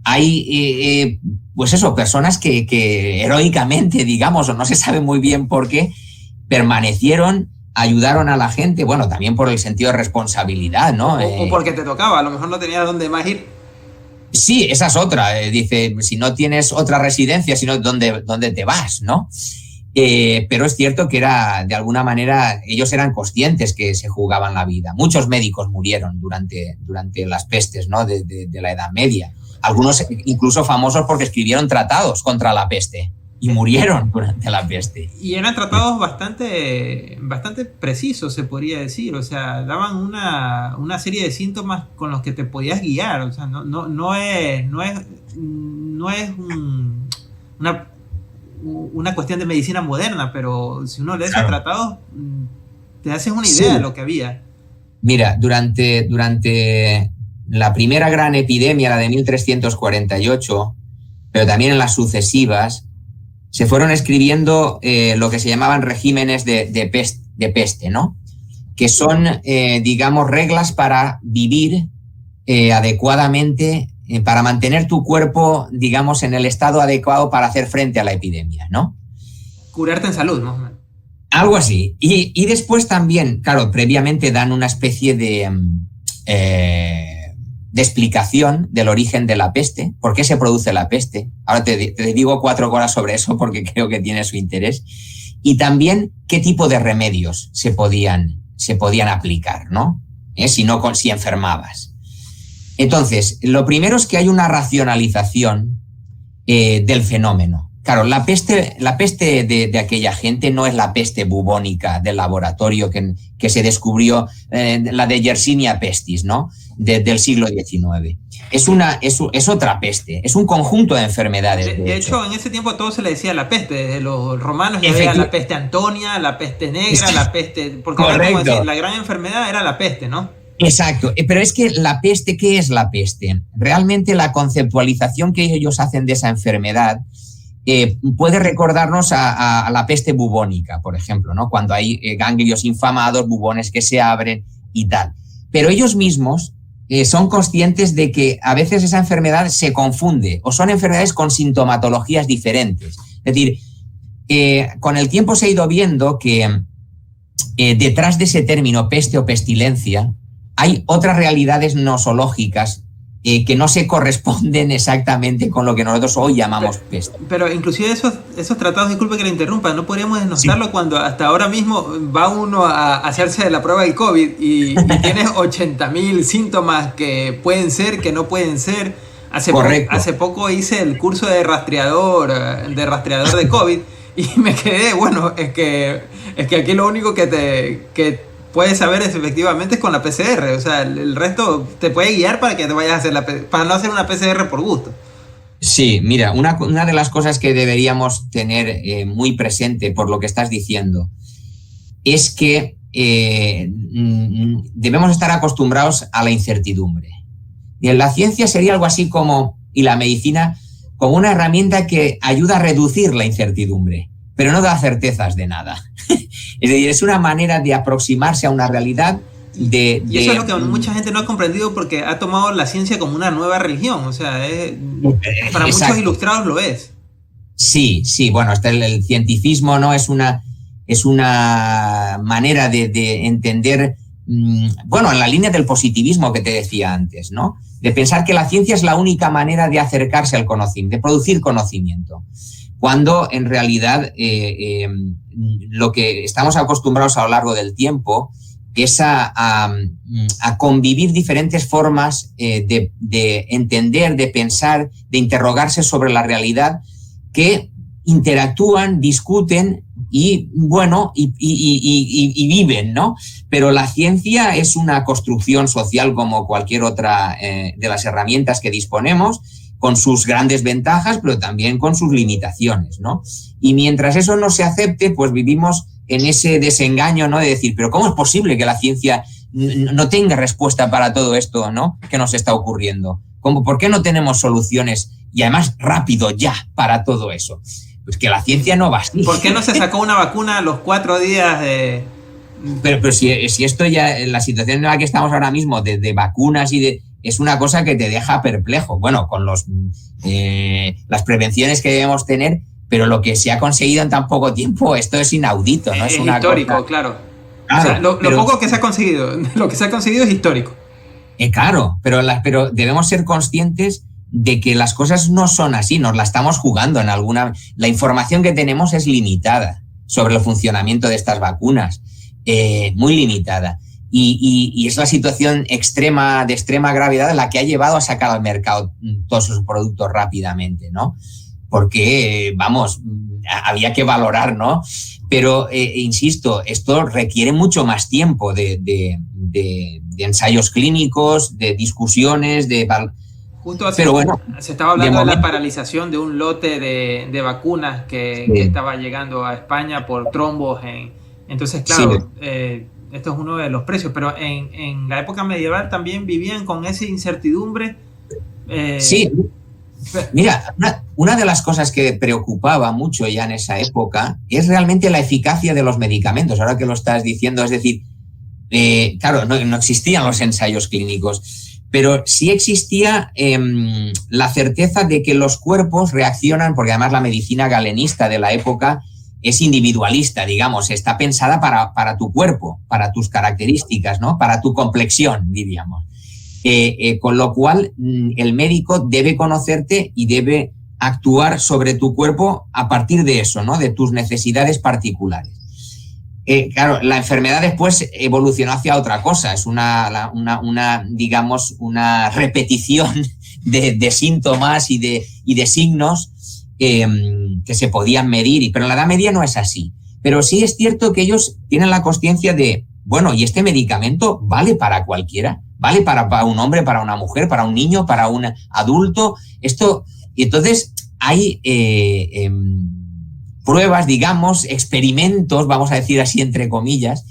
hay pues eso, personas que heroicamente, digamos, o no se sabe muy bien por qué, permanecieron, ayudaron a la gente, bueno, también por el sentido de responsabilidad, ¿no? O porque te tocaba, a lo mejor no tenías dónde más ir. Sí, esa es otra. Dice, si no tienes otra residencia, sino ¿dónde te vas, no? Pero es cierto que de alguna manera, ellos eran conscientes que se jugaban la vida. Muchos médicos murieron durante las pestes, ¿no? de la Edad Media. Algunos incluso famosos porque escribieron tratados contra la peste y murieron durante la peste. Y eran tratados bastante precisos, se podría decir. O sea, daban una serie de síntomas con los que te podías guiar. O sea, no es una cuestión de medicina moderna, pero si uno lee esos tratados, te haces una idea de lo que había. Mira, durante la primera gran epidemia, la de 1348, pero también en las sucesivas, se fueron escribiendo lo que se llamaban regímenes de peste, ¿no? Que son, digamos, reglas para vivir adecuadamente, para mantener tu cuerpo, digamos, en el estado adecuado para hacer frente a la epidemia, ¿no? Curarte en salud, ¿no? Algo así. Y después también, claro, previamente dan una especie de explicación del origen de la peste, por qué se produce la peste. Ahora te digo 4 cosas sobre eso porque creo que tiene su interés. Y también qué tipo de remedios se podían aplicar, ¿no? Si enfermabas. Entonces, lo primero es que hay una racionalización del fenómeno. Claro, la peste de aquella gente no es la peste bubónica del laboratorio que se descubrió, la de Yersinia pestis, ¿no? Del siglo XIX. Es otra peste, es un conjunto de enfermedades. De hecho, en ese tiempo todo se le decía la peste. Desde los romanos ya había la peste Antonia, la peste negra, la peste... Porque era como decir, la gran enfermedad era la peste, ¿no? Exacto, pero es que la peste, ¿qué es la peste? Realmente la conceptualización que ellos hacen de esa enfermedad puede recordarnos a la peste bubónica, por ejemplo, ¿no? Cuando hay ganglios inflamados, bubones que se abren y tal. Pero ellos mismos son conscientes de que a veces esa enfermedad se confunde o son enfermedades con sintomatologías diferentes. Es decir, con el tiempo se ha ido viendo que detrás de ese término peste o pestilencia hay otras realidades nosológicas que no se corresponden exactamente con lo que nosotros hoy llamamos peste. Pero inclusive esos tratados, disculpe que le interrumpa, no podríamos desnostarlo cuando hasta ahora mismo va uno a hacerse la prueba del COVID y tienes 80.000 síntomas que pueden ser, que no pueden ser. Hace poco hice el curso de rastreador de COVID y me quedé, bueno, es que aquí lo único que puedes saber efectivamente es con la PCR. O sea, el resto te puede guiar para que te vayas a hacer para no hacer una PCR por gusto. Sí, mira, una de las cosas que deberíamos tener muy presente por lo que estás diciendo es que debemos estar acostumbrados a la incertidumbre. Y en la ciencia sería algo así como, y la medicina, como una herramienta que ayuda a reducir la incertidumbre, pero no da certezas de nada. Es decir, es una manera de aproximarse a una realidad. Y eso es lo que mucha gente no ha comprendido porque ha tomado la ciencia como una nueva religión. O sea, para Exacto. muchos ilustrados lo es. Sí, bueno, el cientificismo, ¿no? Es una manera de entender, bueno, en la línea del positivismo que te decía antes, ¿no? De pensar que la ciencia es la única manera de acercarse al conocimiento, de producir conocimiento. Cuando en realidad lo que estamos acostumbrados a lo largo del tiempo es a convivir diferentes formas de entender, de pensar, de interrogarse sobre la realidad, que interactúan, discuten y, bueno, y viven, ¿no? Pero la ciencia es una construcción social como cualquier otra de las herramientas que disponemos, con sus grandes ventajas, pero también con sus limitaciones, ¿no? Y mientras eso no se acepte, pues vivimos en ese desengaño, ¿no? De decir, pero ¿cómo es posible que la ciencia no tenga respuesta para todo esto, ¿no? Que nos está ocurriendo. ¿Por qué no tenemos soluciones y además rápido ya para todo eso? Pues que la ciencia no va así. ¿Por qué no se sacó una vacuna a los 4 días de...? Pero si esto ya, la situación en la que estamos ahora mismo, de vacunas y de... es una cosa que te deja perplejo. Bueno, con las prevenciones que debemos tener, pero lo que se ha conseguido en tan poco tiempo, esto es inaudito, ¿no? Es una histórico, cosa... claro. O sea, lo poco que se ha conseguido, lo que se ha conseguido es histórico. Claro, pero debemos ser conscientes de que las cosas no son así, nos la estamos jugando en alguna... La información que tenemos es limitada sobre el funcionamiento de estas vacunas, muy limitada. Y es la situación de extrema gravedad la que ha llevado a sacar al mercado todos esos productos rápidamente, ¿no? Porque, vamos, había que valorar, ¿no? Pero, insisto, esto requiere mucho más tiempo de ensayos clínicos, de discusiones, Justo así, pero bueno, se estaba hablando de la paralización de un lote de vacunas que estaba llegando a España por trombos. Entonces, claro, esto es uno de los precios, pero en la época medieval también vivían con esa incertidumbre. Sí, mira, una de las cosas que preocupaba mucho ya en esa época es realmente la eficacia de los medicamentos, ahora que lo estás diciendo, es decir, claro, no existían los ensayos clínicos, pero sí existía la certeza de que los cuerpos reaccionan, porque además la medicina galenista de la época es individualista, digamos, está pensada para tu cuerpo, para tus características, ¿no? Para tu complexión, diríamos. Con lo cual, el médico debe conocerte y debe actuar sobre tu cuerpo a partir de eso, ¿no? De tus necesidades particulares. Claro, la enfermedad después evolucionó hacia otra cosa, es digamos, una repetición de síntomas y de signos que se podían medir, pero en la Edad Media no es así. Pero sí es cierto que ellos tienen la consciencia de, bueno, ¿y este medicamento vale para cualquiera? ¿Vale para un hombre, para una mujer, para un niño, para un adulto? Y entonces hay pruebas, digamos, experimentos, vamos a decir así entre comillas,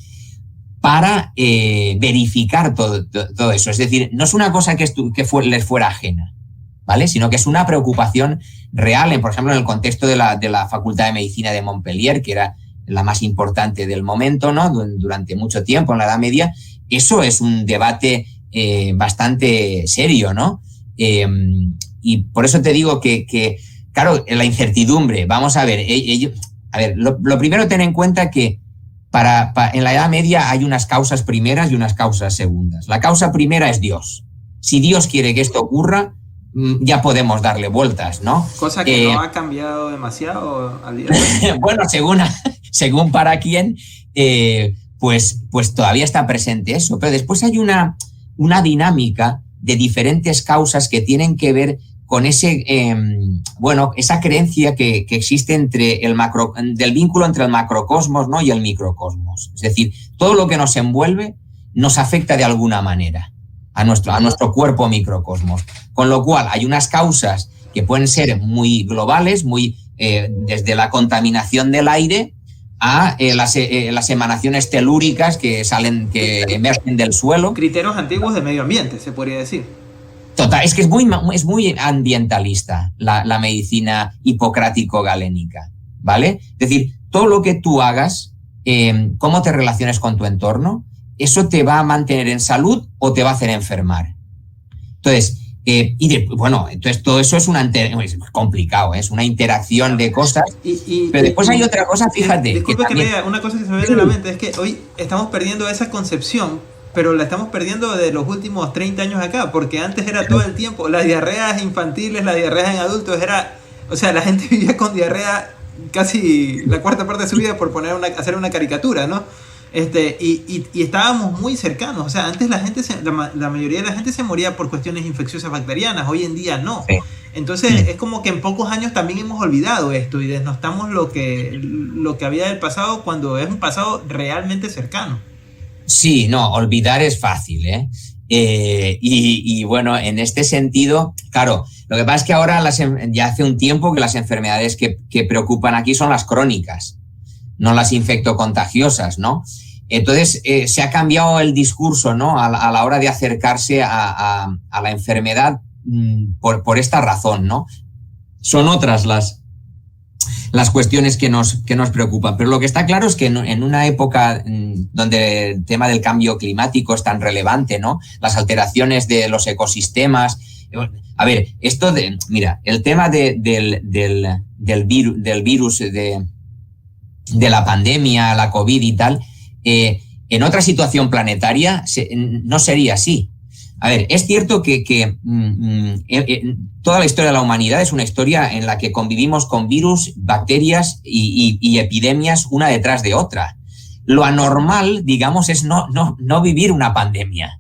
para verificar todo eso. Es decir, no es una cosa que les fuera ajena, ¿vale? Sino que es una preocupación real, por ejemplo, en el contexto de la Facultad de Medicina de Montpellier, que era la más importante del momento, ¿no? Durante mucho tiempo, en la Edad Media. Eso es un debate bastante serio, ¿no? Y por eso te digo que claro, la incertidumbre, vamos a ver, lo primero ten en cuenta que en la Edad Media hay unas causas primeras y unas causas segundas. La causa primera es Dios. Si Dios quiere que esto ocurra, ya podemos darle vueltas, ¿no? Cosa que no ha cambiado demasiado al día de hoy. Bueno, según para quién, pues todavía está presente eso. Pero después hay una dinámica de diferentes causas que tienen que ver con esa creencia que existe del vínculo entre el macrocosmos, ¿no? Y el microcosmos. Es decir, todo lo que nos envuelve nos afecta de alguna manera a nuestro cuerpo microcosmos. Con lo cual, hay unas causas que pueden ser muy globales, muy desde la contaminación del aire a las emanaciones telúricas que emergen del suelo. Criterios antiguos de medio ambiente, se podría decir. Total, es que es muy ambientalista la medicina hipocrático-galénica, ¿vale? Es decir, todo lo que tú hagas, cómo te relaciones con tu entorno, eso te va a mantener en salud o te va a hacer enfermar. Entonces, entonces todo eso es complicado, es una interacción de cosas. Pero después hay otra cosa, fíjate. Disculpe que lea, una cosa que se me viene a la mente es que hoy estamos perdiendo esa concepción, pero la estamos perdiendo de los últimos 30 años acá, porque antes era todo el tiempo, las diarreas infantiles, las diarreas en adultos, o sea, la gente vivía con diarrea casi la cuarta parte de su vida, por hacer una caricatura, ¿no? Y estábamos muy cercanos, o sea, antes la mayoría de la gente se moría por cuestiones infecciosas bacterianas, hoy en día no. Sí. Entonces es como que en pocos años también hemos olvidado esto y desnostamos lo que había del pasado cuando es un pasado realmente cercano. Sí, no, olvidar es fácil, ¿eh? Y bueno, en este sentido, claro, lo que pasa es que ahora ya hace un tiempo que las enfermedades que preocupan aquí son las crónicas, no las infectocontagiosas, ¿no? Entonces, se ha cambiado el discurso, ¿no? A la hora de acercarse a la enfermedad por esta razón, ¿no? Son otras las cuestiones que nos preocupan. Pero lo que está claro es que en una época donde el tema del cambio climático es tan relevante, ¿no? Las alteraciones de los ecosistemas. A ver, mira, el tema del virus, de la pandemia, la COVID y tal, en otra situación planetaria no sería así. A ver, es cierto que toda la historia de la humanidad es una historia en la que convivimos con virus, bacterias y epidemias una detrás de otra. Lo anormal, digamos, es no vivir una pandemia,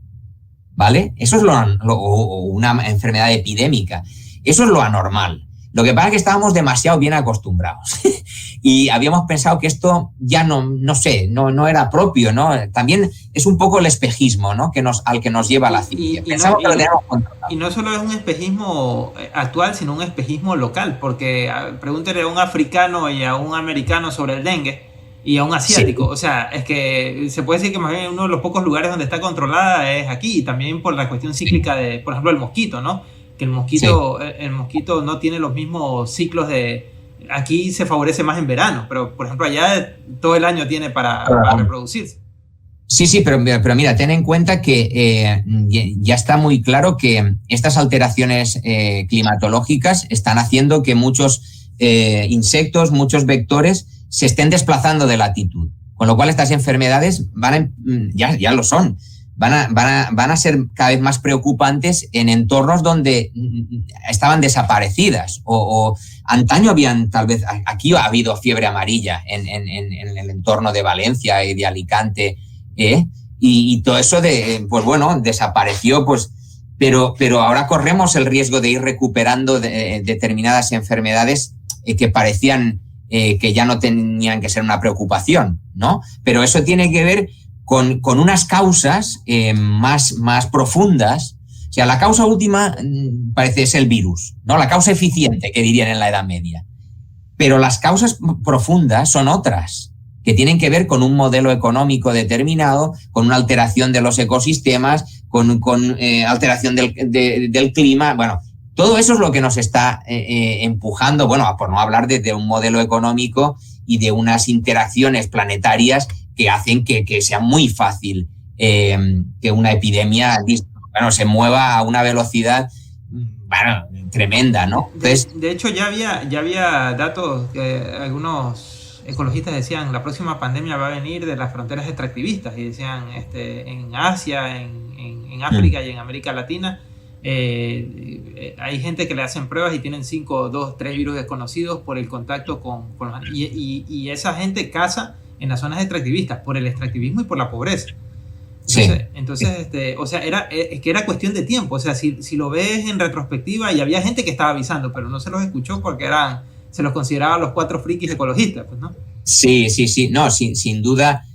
¿vale? Eso es una enfermedad epidémica. Eso es lo anormal. Lo que pasa es que estábamos demasiado bien acostumbrados y habíamos pensado que esto ya no era propio, ¿no? También es un poco el espejismo, ¿no? Al que nos lleva la ciencia. Pensamos que lo teníamos controlado. Y no solo es un espejismo actual, sino un espejismo local, porque pregúntele a un africano y a un americano sobre el dengue y a un asiático. Sí. O sea, es que se puede decir que más bien uno de los pocos lugares donde está controlada es aquí, y también por la cuestión cíclica de, por ejemplo, el mosquito, ¿no? Que el mosquito no tiene los mismos ciclos aquí se favorece más en verano, pero por ejemplo allá todo el año tiene para reproducirse. Sí, pero mira, ten en cuenta que ya está muy claro que estas alteraciones climatológicas están haciendo que muchos insectos, muchos vectores se estén desplazando de latitud, con lo cual estas enfermedades ya lo son. Van a ser cada vez más preocupantes en entornos donde estaban desaparecidas o antaño habían, tal vez, aquí ha habido fiebre amarilla en el entorno de Valencia y de Alicante, y todo eso desapareció, pues, pero ahora corremos el riesgo de ir recuperando determinadas enfermedades que parecían que ya no tenían que ser una preocupación, ¿no? Pero eso tiene que ver con unas causas más profundas. O sea, la causa última parece es el virus, ¿no? La causa eficiente, que dirían en la Edad Media. Pero las causas profundas son otras, que tienen que ver con un modelo económico determinado, con una alteración de los ecosistemas, con alteración del clima. Bueno, todo eso es lo que nos está empujando, por no hablar de un modelo económico y de unas interacciones planetarias que hacen que sea muy fácil que una epidemia se mueva a una velocidad tremenda, ¿no? Entonces, de hecho, ya había datos que algunos ecologistas decían: la próxima pandemia va a venir de las fronteras extractivistas, y decían en Asia, en África y en América Latina hay gente que le hacen pruebas y tienen 5, 2, 3 virus desconocidos por el contacto con y esa gente caza en las zonas extractivistas por el extractivismo y por la pobreza. Entonces, es que era cuestión de tiempo. O sea, si lo ves en retrospectiva, y había gente que estaba avisando, pero no se los escuchó porque se los consideraba los 4 frikis ecologistas, pues, ¿no? Sí. No, sin duda,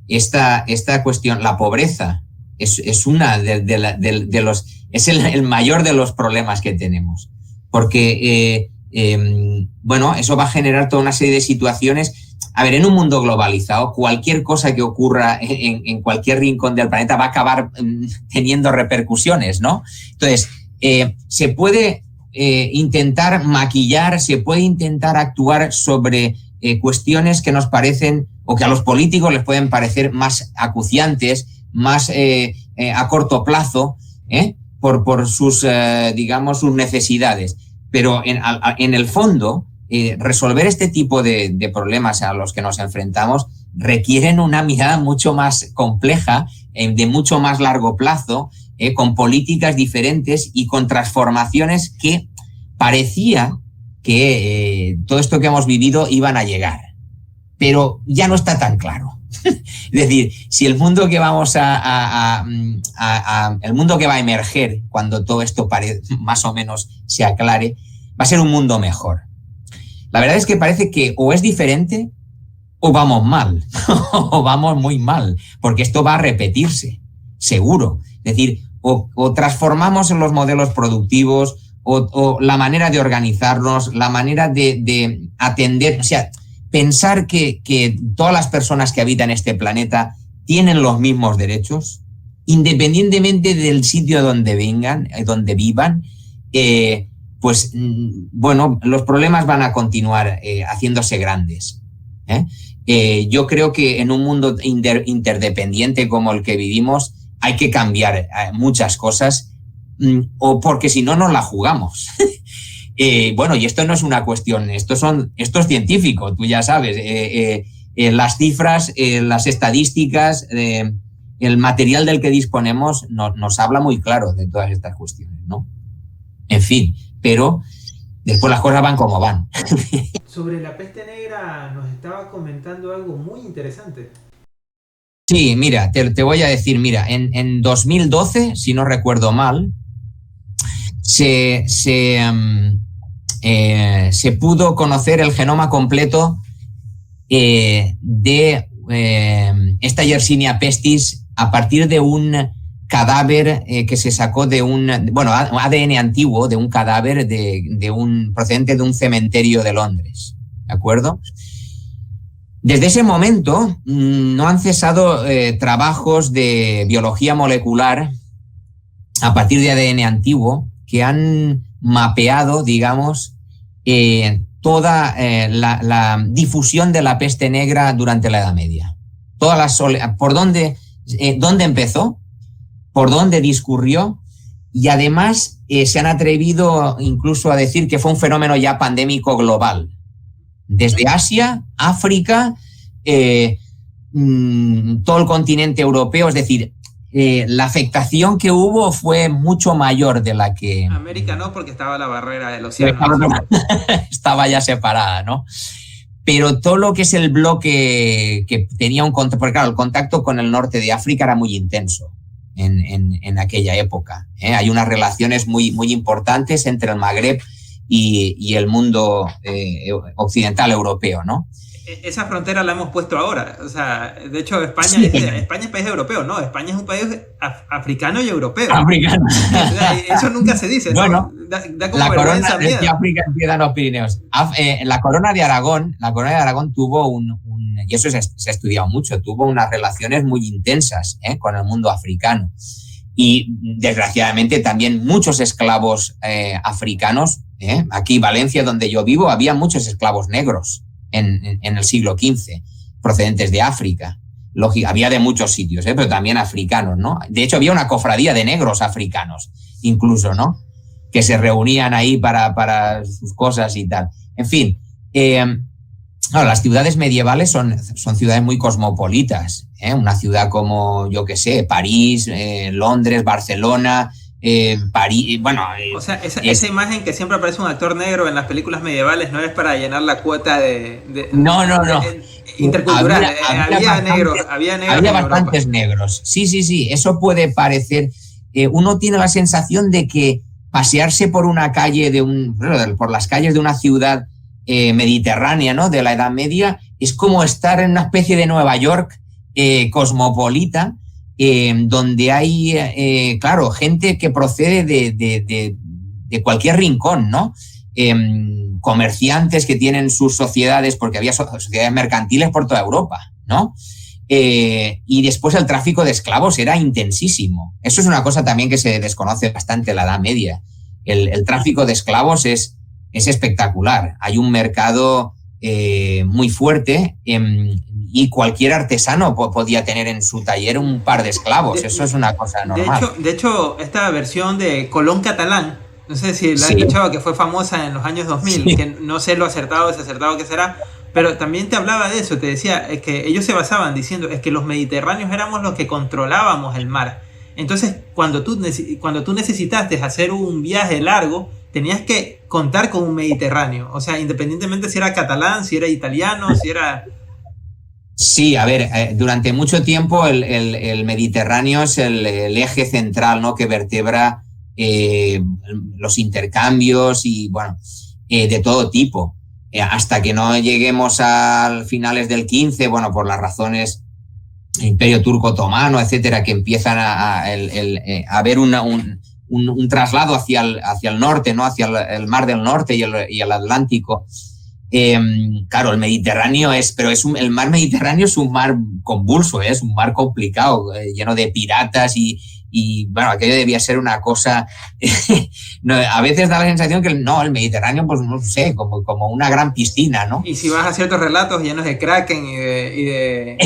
esta cuestión, la pobreza, es una de los Es el mayor de los problemas que tenemos. Porque, bueno, eso va a generar toda una serie de situaciones. A ver, en un mundo globalizado, cualquier cosa que ocurra en cualquier rincón del planeta va a acabar teniendo repercusiones, ¿no? Entonces, se puede intentar maquillar, se puede intentar actuar sobre cuestiones que nos parecen, o que a los políticos les pueden parecer más acuciantes, más a corto plazo, por sus, digamos, sus necesidades. Pero en el fondo, resolver este tipo de problemas a los que nos enfrentamos requieren una mirada mucho más compleja, de mucho más largo plazo, con políticas diferentes y con transformaciones que parecía que todo esto que hemos vivido iban a llegar. Pero ya no está tan claro. Es decir, si el mundo que vamos el mundo que va a emerger cuando todo esto más o menos se aclare, va a ser un mundo mejor. La verdad es que parece que o es diferente o vamos mal, o vamos muy mal, porque esto va a repetirse, seguro. Es decir, o transformamos en los modelos productivos, o la manera de organizarnos, la manera de atender, o sea, pensar que todas las personas que habitan este planeta tienen los mismos derechos, independientemente del sitio donde vengan, donde vivan, pues, bueno, los problemas van a continuar haciéndose grandes. Yo creo que en un mundo interdependiente como el que vivimos hay que cambiar muchas cosas, o porque si no nos la jugamos. Bueno, y esto no es una cuestión, esto es científico, tú ya sabes, las cifras, las estadísticas, el material del que disponemos nos habla muy claro de todas estas cuestiones, ¿no? En fin, pero después las cosas van como van. Sobre la peste negra nos estaba comentando algo muy interesante. Sí, mira, te voy a decir, mira, en 2012, si no recuerdo mal, se pudo conocer el genoma completo de esta Yersinia pestis a partir de un cadáver que se sacó de ADN antiguo de un cadáver procedente de un cementerio de Londres, ¿de acuerdo? Desde ese momento no han cesado trabajos de biología molecular a partir de ADN antiguo que han mapeado, digamos, toda la difusión de la peste negra durante la Edad Media. Por dónde empezó, por dónde discurrió, y además se han atrevido incluso a decir que fue un fenómeno ya pandémico global. Desde Asia, África, todo el continente europeo, es decir, la afectación que hubo fue mucho mayor de la que... América no, porque estaba la barrera del océano. Estaba ya separada, ¿no? Pero todo lo que es el bloque que tenía un contacto, porque claro, el contacto con el norte de África era muy intenso en aquella época. Hay unas relaciones muy, muy importantes entre el Magreb y el mundo occidental europeo, ¿no? Esa frontera la hemos puesto ahora. O sea, de hecho, España, sí. España es país europeo, no, España es un país africano y europeo. Africano. O sea, eso nunca se dice. Bueno, ¿no? Da como la corona miedo. de África empieza en los Pirineos. La corona de Aragón tuvo y eso se ha estudiado mucho, tuvo unas relaciones muy intensas con el mundo africano. Y desgraciadamente también muchos esclavos africanos. Aquí, Valencia, donde yo vivo, había muchos esclavos negros en el siglo XV, procedentes de África. Había de muchos sitios, pero también africanos, ¿no? De hecho, había una cofradía de negros africanos, incluso, ¿no? Que se reunían ahí para sus cosas y tal. En fin, las ciudades medievales son ciudades muy cosmopolitas. Una ciudad como, yo qué sé, París, Londres, Barcelona... París, bueno... O sea, esa imagen que siempre aparece un actor negro en las películas medievales no es para llenar la cuota No. intercultural. Había bastantes negros. Sí, eso puede parecer... uno tiene la sensación de que pasearse por una calle por las calles de una ciudad mediterránea, ¿no?, de la Edad Media, es como estar en una especie de Nueva York cosmopolita, donde hay, claro, gente que procede de cualquier rincón, ¿no? Comerciantes que tienen sus sociedades, porque había sociedades mercantiles por toda Europa, ¿no? Y después el tráfico de esclavos era intensísimo. Eso es una cosa también que se desconoce bastante en la Edad Media. El tráfico de esclavos es espectacular. Hay un mercado muy fuerte y cualquier artesano podía tener en su taller un par de esclavos. Eso es una cosa normal. De hecho, esta versión de Colón Catalán, no sé si la has escuchado, que fue famosa en los años 2000, que no sé lo acertado o desacertado que será, pero también te hablaba de eso, te decía, es que ellos se basaban diciendo, es que los mediterráneos éramos los que controlábamos el mar. Entonces, cuando tú necesitaste hacer un viaje largo, tenías que contar con un mediterráneo, o sea, independientemente si era catalán, si era italiano, si era... Sí, a ver, durante mucho tiempo el Mediterráneo es el eje central, ¿no?, que vertebra los intercambios y, bueno, de todo tipo. Hasta que no lleguemos a finales del 15, bueno, por las razones Imperio Turco Otomano, etcétera, que empiezan a haber un traslado hacia el norte, ¿no?, hacia el Mar del Norte y el Atlántico. Claro, el Mediterráneo el mar Mediterráneo es un mar convulso, es un mar complicado, lleno de piratas y bueno, aquello debía ser una cosa no, a veces da la sensación que el Mediterráneo, pues no sé, como una gran piscina, ¿no? Y si vas a ciertos relatos llenos de kraken y de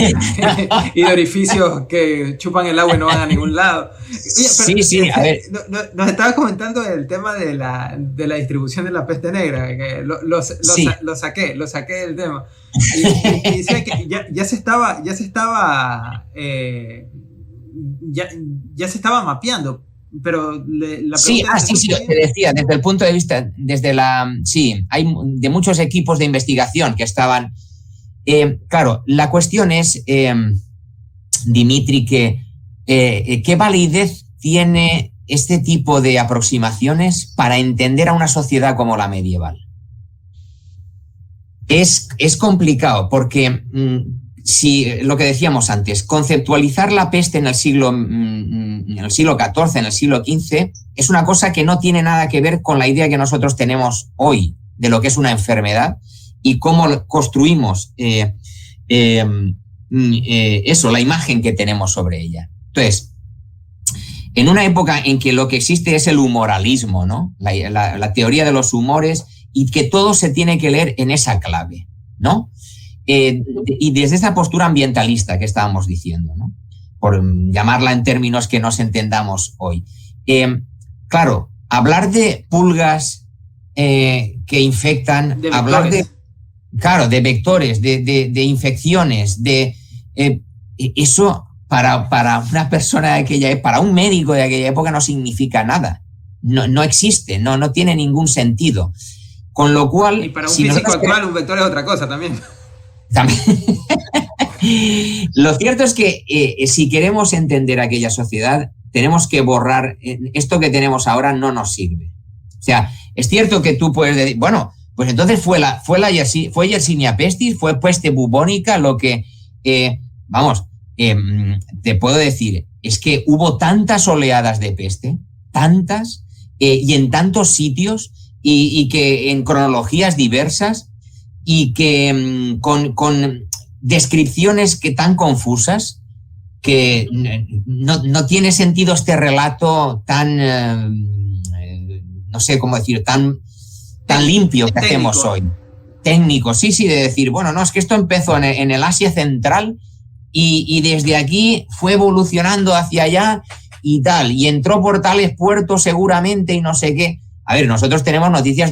orificios que chupan el agua y no van a ningún lado. Oye, pero, sí, a ver. Nos estabas comentando el tema de la distribución de la peste negra, que lo saqué del tema. Y decía que ya se estaba mapeando, pero la pregunta sí, te decía, desde el punto de vista, hay de muchos equipos de investigación que estaban, claro, la cuestión es, Dimitri, ¿qué validez tiene este tipo de aproximaciones para entender a una sociedad como la medieval? Es complicado porque si lo que decíamos antes, conceptualizar la peste en el siglo XIV, en el siglo XV, es una cosa que no tiene nada que ver con la idea que nosotros tenemos hoy de lo que es una enfermedad y cómo construimos la imagen que tenemos sobre ella. Entonces, en una época en que lo que existe es el humoralismo, ¿no?, la teoría de los humores, y que todo se tiene que leer en esa clave, ¿no? Y desde esa postura ambientalista que estábamos diciendo, ¿no?, por llamarla en términos que nos entendamos hoy. Claro, hablar de pulgas que infectan, hablar de vectores, de infecciones, eso para una persona de aquella, para un médico de aquella época no significa nada, no existe, no tiene ningún sentido. Con lo cual... Y para un físico actual un vector es otra cosa también. Lo cierto es que si queremos entender aquella sociedad, tenemos que borrar esto que tenemos ahora, no nos sirve. O sea, es cierto que tú puedes decir, bueno, pues entonces fue Yersinia pestis, fue peste bubónica, lo que, te puedo decir, es que hubo tantas oleadas de peste, tantas, y en tantos sitios, y que en cronologías diversas, y que con descripciones que tan confusas que no tiene sentido este relato tan, no sé cómo decir, tan limpio que hacemos hoy. Técnico, sí, de decir, bueno, no, es que esto empezó en el Asia Central y desde aquí fue evolucionando hacia allá y tal, y entró por tales puertos seguramente y no sé qué. A ver, nosotros tenemos noticias...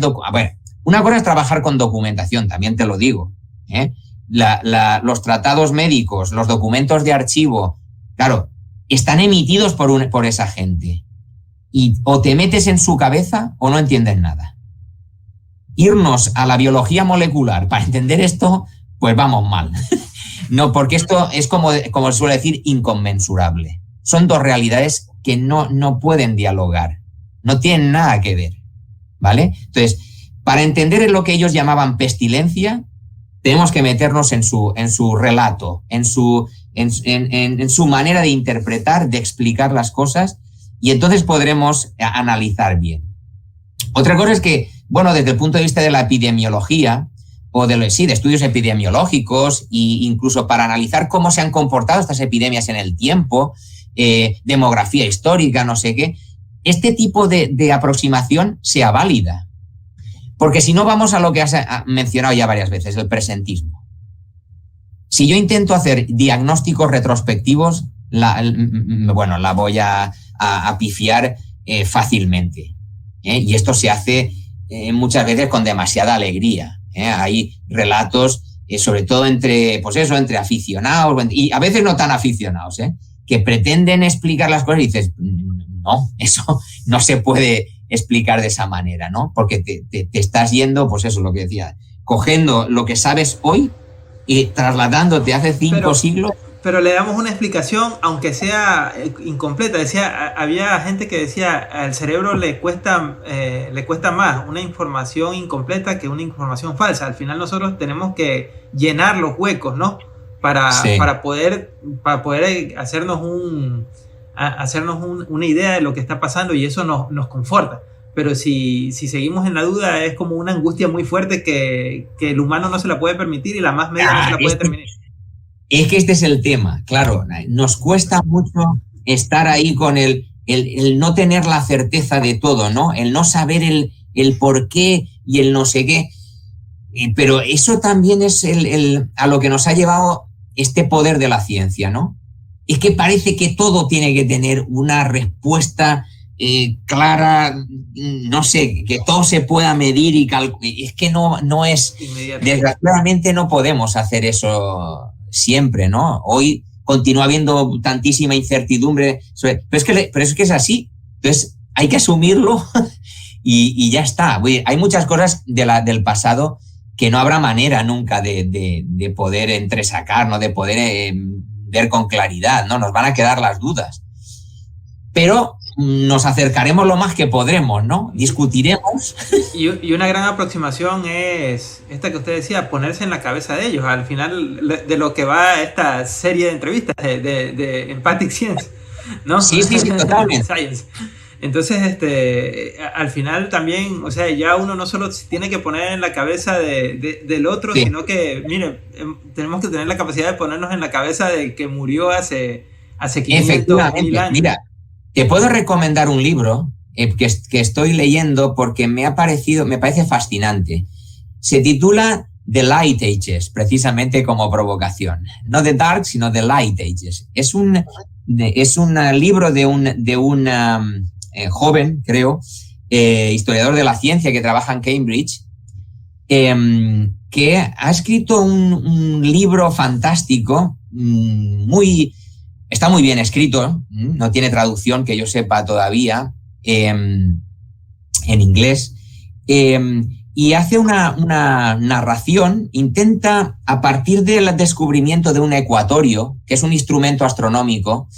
una cosa es trabajar con documentación, también te lo digo, ¿eh? Los tratados médicos, los documentos de archivo, claro, están emitidos por esa gente. Y o te metes en su cabeza o no entiendes nada. Irnos a la biología molecular para entender esto, pues vamos mal. No, porque esto es como se suele decir, inconmensurable. Son dos realidades que no pueden dialogar, no tienen nada que ver, ¿vale? Entonces, para entender lo que ellos llamaban pestilencia, tenemos que meternos en su relato, en en su manera de interpretar, de explicar las cosas, y entonces podremos analizar bien. Otra cosa es que, bueno, desde el punto de vista de la epidemiología, o de estudios epidemiológicos, e incluso para analizar cómo se han comportado estas epidemias en el tiempo, demografía histórica, no sé qué, este tipo de aproximación sea válida. Porque si no, vamos a lo que has mencionado ya varias veces, el presentismo. Si yo intento hacer diagnósticos retrospectivos, la voy a pifiar fácilmente. Y esto se hace muchas veces con demasiada alegría. Hay relatos, sobre todo entre aficionados, y a veces no tan aficionados, que pretenden explicar las cosas y dices, no, eso no se puede explicar de esa manera, ¿no? Porque te estás yendo, pues eso, lo que decía, cogiendo lo que sabes hoy y trasladándote hace 5 siglos. Pero le damos una explicación, aunque sea incompleta. Había gente que decía, al cerebro le cuesta más una información incompleta que una información falsa. Al final nosotros tenemos que llenar los huecos, ¿no? Para poder hacernos una idea de lo que está pasando, y eso nos conforta. Pero si seguimos en la duda, es como una angustia muy fuerte que el humano no se la puede permitir, y la más media no se la puede terminar. Es que este es el tema, claro. Nos cuesta mucho estar ahí con el no tener la certeza de todo, ¿no? El no saber el por qué y el no sé qué. Pero eso también es a lo que nos ha llevado este poder de la ciencia, ¿no? Es que parece que todo tiene que tener una respuesta clara, no sé, que todo se pueda medir y calcular. Es que no es... Desgraciadamente no podemos hacer eso siempre, ¿no? Hoy continúa habiendo tantísima incertidumbre pero es que es así. Entonces hay que asumirlo y ya está. Hay muchas cosas del pasado que no habrá manera nunca de poder entresacar, ¿no? De poder ver con claridad, ¿no? Nos van a quedar las dudas. Pero nos acercaremos lo más que podremos, ¿no? Discutiremos. Y una gran aproximación es esta que usted decía, ponerse en la cabeza de ellos. Al final de lo que va esta serie de entrevistas de Empathic Science, ¿no? Sí, totalmente. Science. Entonces, al final también, o sea, ya uno no solo tiene que poner en la cabeza del otro, sí, sino que, mire, tenemos que tener la capacidad de ponernos en la cabeza de que murió hace 500.000 años. Mira, te puedo recomendar un libro que estoy leyendo porque me parece fascinante. Se titula The Light Ages, precisamente como provocación. No The Dark, sino The Light Ages. Es un libro de un joven, creo, historiador de la ciencia que trabaja en Cambridge, que ha escrito un libro fantástico, está muy bien escrito, no tiene traducción que yo sepa todavía en inglés, y hace una narración, intenta, a partir del descubrimiento de un ecuatorio, que es un instrumento astronómico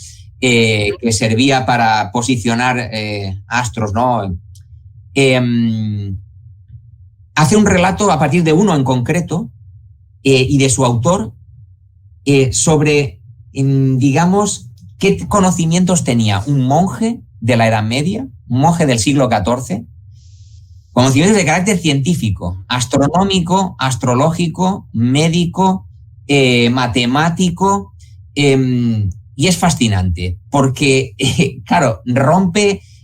que servía para posicionar astros, ¿no? Hace un relato a partir de uno en concreto y de su autor sobre, digamos, qué conocimientos tenía un monje de la Edad Media, un monje del siglo XIV, conocimientos de carácter científico, astronómico, astrológico, médico, matemático, y es fascinante porque, claro,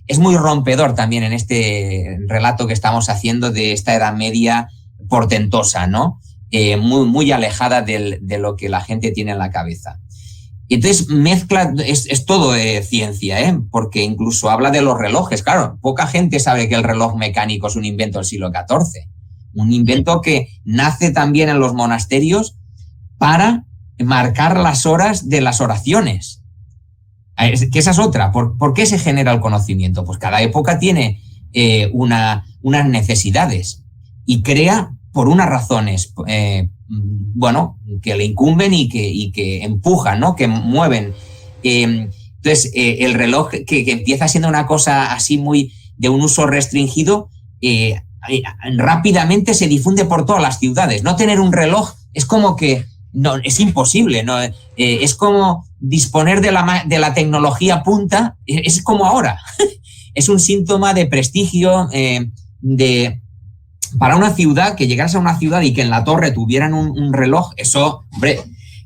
es muy rompedor también en este relato que estamos haciendo de esta Edad Media portentosa, ¿no? Muy, muy alejada de lo que la gente tiene en la cabeza. Y entonces mezcla, es todo ciencia, porque incluso habla de los relojes. Claro, poca gente sabe que el reloj mecánico es un invento del siglo XIV. Un invento que nace también en los monasterios para marcar las horas de las oraciones. Que esa es otra. ¿Por qué se genera el conocimiento? Pues cada época tiene unas necesidades y crea por unas razones, que le incumben y que empujan, ¿no? Que mueven. Entonces, el reloj que empieza siendo una cosa así muy de un uso restringido, rápidamente se difunde por todas las ciudades. No tener un reloj es como que no, es imposible, ¿no? Es como disponer de la tecnología punta, es como ahora. Es un síntoma de prestigio, para una ciudad, que llegaras a una ciudad y que en la torre tuvieran un reloj, eso, hombre,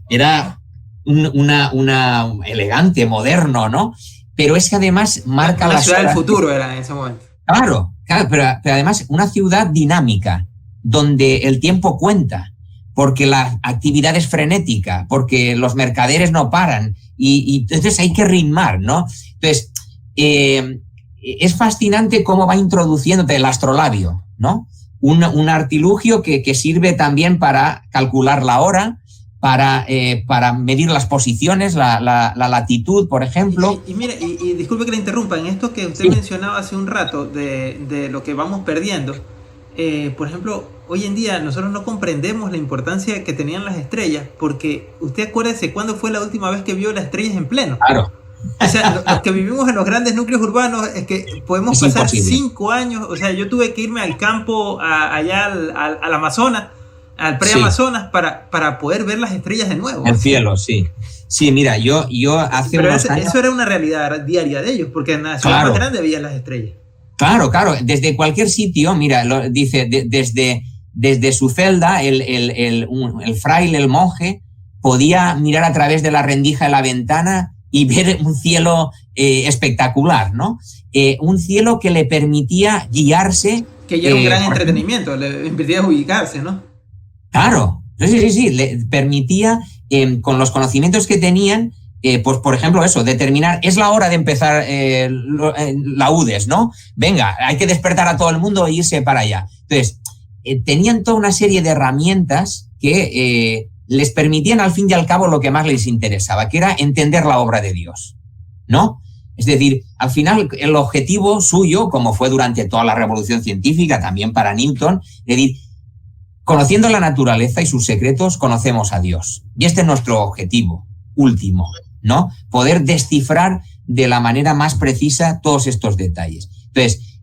era una elegante, moderno, ¿no? Pero es que además marca la ciudad horas. Del futuro era en ese momento. Claro, pero además una ciudad dinámica, donde el tiempo cuenta, porque la actividad es frenética, porque los mercaderes no paran, y entonces hay que ritmar, ¿no? Entonces, es fascinante cómo va introduciéndote el astrolabio, ¿no? Un artilugio que sirve también para calcular la hora, para medir las posiciones, la latitud, por ejemplo. Y mire, y disculpe que le interrumpa, en esto que usted mencionaba hace un rato de lo que vamos perdiendo, por ejemplo, hoy en día nosotros no comprendemos la importancia que tenían las estrellas, porque usted acuérdese cuándo fue la última vez que vio las estrellas en pleno. Claro. O sea, los que vivimos en los grandes núcleos urbanos es que podemos pasar imposible. 5 años, o sea, yo tuve que irme al campo, allá al Amazonas, al pre-Amazonas, para poder ver las estrellas de nuevo. El cielo, sí. Sí, mira, yo hace Pero unos años... eso era una realidad diaria de ellos, porque en la ciudad más grande veían las estrellas. Claro, desde cualquier sitio, mira, dice, desde su celda, el fraile, el monje, podía mirar a través de la rendija de la ventana y ver un cielo espectacular, ¿no? Un cielo que le permitía guiarse. Que ya era un gran entretenimiento, le permitía ubicarse, ¿no? Claro, sí, le permitía, con los conocimientos que tenían, pues por ejemplo eso, determinar, es la hora de empezar laudes, ¿no? Venga, hay que despertar a todo el mundo e irse para allá. Entonces, tenían toda una serie de herramientas que les permitían al fin y al cabo lo que más les interesaba, que era entender la obra de Dios, ¿no? Es decir, al final el objetivo suyo, como fue durante toda la revolución científica, también para Newton, es decir, conociendo la naturaleza y sus secretos, conocemos a Dios. Y este es nuestro objetivo último, ¿no? Poder descifrar de la manera más precisa todos estos detalles. Entonces,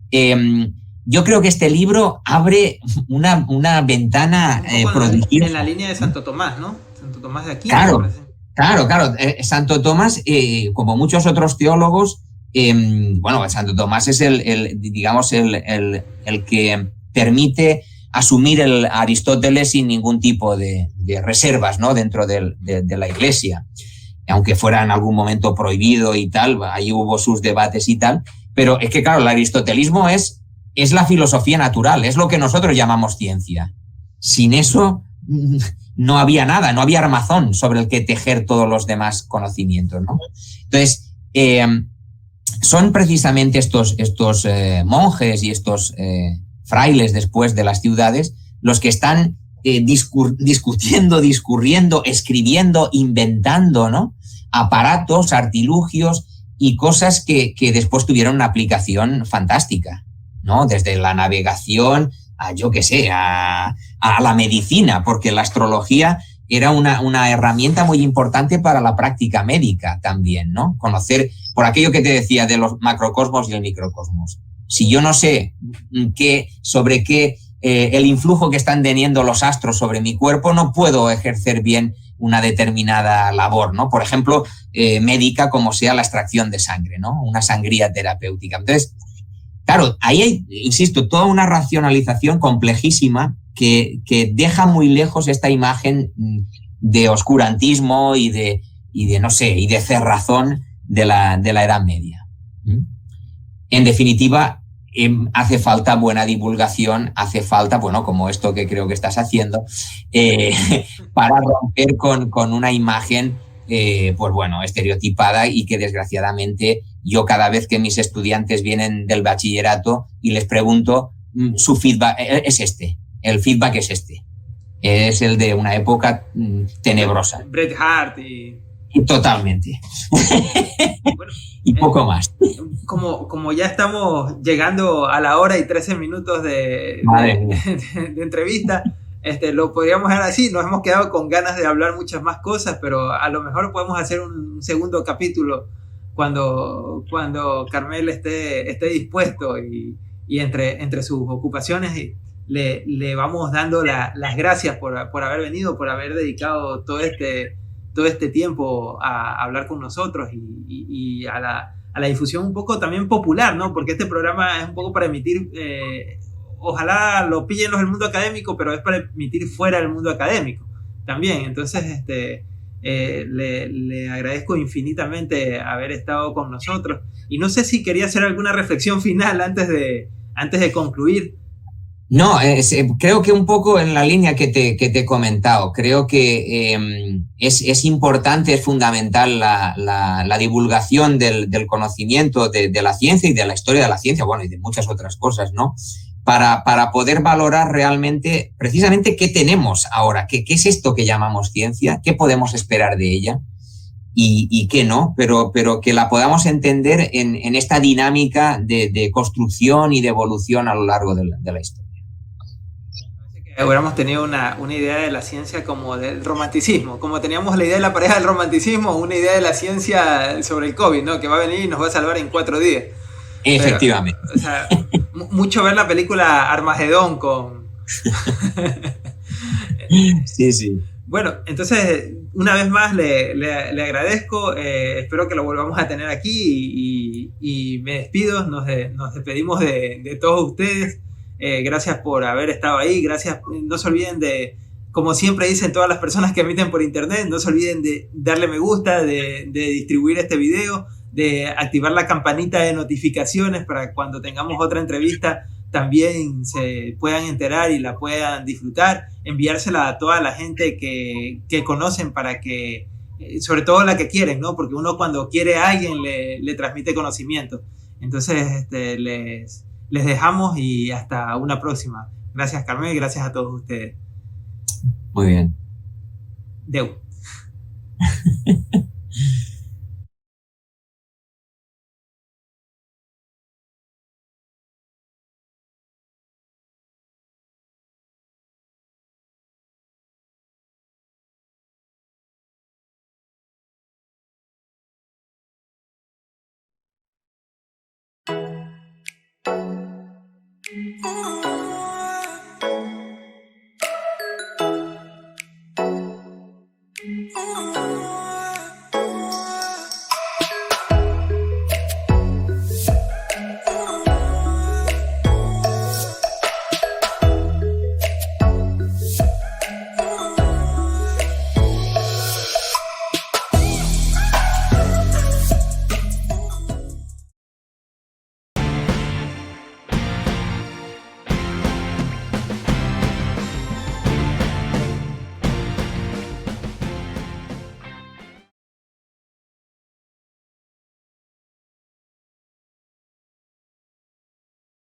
yo creo que este libro abre una ventana prodigiosa. En la línea de Santo Tomás, ¿no? Santo Tomás de Aquino. Claro. Santo Tomás, como muchos otros teólogos, bueno, Santo Tomás es el que permite asumir el Aristóteles sin ningún tipo de reservas, ¿no? Dentro de la Iglesia, aunque fuera en algún momento prohibido y tal, ahí hubo sus debates y tal, pero es que claro, el aristotelismo es la filosofía natural, es lo que nosotros llamamos ciencia. Sin eso no había nada, no había armazón sobre el que tejer todos los demás conocimientos, ¿no? Entonces, son precisamente estos monjes y estos frailes después de las ciudades los que están discurriendo, escribiendo, inventando, ¿no? Aparatos, artilugios y cosas que después tuvieron una aplicación fantástica, ¿no? Desde la navegación a, yo qué sé, a la medicina, porque la astrología era una herramienta muy importante para la práctica médica también, ¿no? Conocer, por aquello que te decía de los macrocosmos y el microcosmos. Si yo no sé sobre qué el influjo que están teniendo los astros sobre mi cuerpo, no puedo ejercer bien una determinada labor, ¿no? Por ejemplo, médica, como sea la extracción de sangre, ¿no? Una sangría terapéutica. Entonces, claro, ahí hay, insisto, toda una racionalización complejísima que deja muy lejos esta imagen de oscurantismo y de no sé, y de cerrazón de la Edad Media. En definitiva, hace falta buena divulgación, hace falta, bueno, como esto que creo que estás haciendo, para romper con una imagen, pues bueno, estereotipada y que desgraciadamente yo cada vez que mis estudiantes vienen del bachillerato y les pregunto, su feedback es este, el feedback es este, es el de una época tenebrosa. Bret Hart y... Totalmente. Bueno, y poco más. Como ya estamos llegando a la hora y 13 minutos de entrevista, lo podríamos dejar así. Nos hemos quedado con ganas de hablar muchas más cosas, pero a lo mejor podemos hacer un segundo capítulo cuando Carmel esté dispuesto y entre sus ocupaciones le vamos dando las gracias por haber venido, por haber dedicado todo este tiempo a hablar con nosotros y a la difusión un poco también popular, ¿no? Porque este programa es un poco para emitir, ojalá lo pillen los del mundo académico, pero es para emitir fuera del mundo académico también. Entonces, le agradezco infinitamente haber estado con nosotros. Y no sé si quería hacer alguna reflexión final antes de concluir. No, creo que un poco en la línea que te he comentado. Creo que es importante, es fundamental la divulgación del conocimiento de la ciencia y de la historia de la ciencia, bueno, y de muchas otras cosas, ¿no? Para poder valorar realmente, precisamente, qué tenemos ahora, qué es esto que llamamos ciencia, qué podemos esperar de ella y qué no, pero que la podamos entender en esta dinámica de construcción y de evolución a lo largo de la historia. Hubiéramos tenido una idea de la ciencia como del romanticismo, como teníamos la idea de la pareja del romanticismo, una idea de la ciencia sobre el COVID, ¿no? Que va a venir y nos va a salvar en 4 días. Efectivamente. Pero, o sea, mucho ver la película Armagedón con... Sí, sí. Bueno, entonces, una vez más le agradezco, espero que lo volvamos a tener aquí y me despido, nos despedimos de todos ustedes. Gracias por haber estado ahí, gracias, no se olviden como siempre dicen todas las personas que emiten por internet, no se olviden de darle me gusta, de distribuir este video, de activar la campanita de notificaciones para cuando tengamos otra entrevista también se puedan enterar y la puedan disfrutar, enviársela a toda la gente que conocen para que, sobre todo la que quieren, ¿no? Porque uno cuando quiere a alguien le transmite conocimiento. Entonces, les dejamos y hasta una próxima. Gracias, Carmen, y gracias a todos ustedes. Muy bien. Deu. Oh.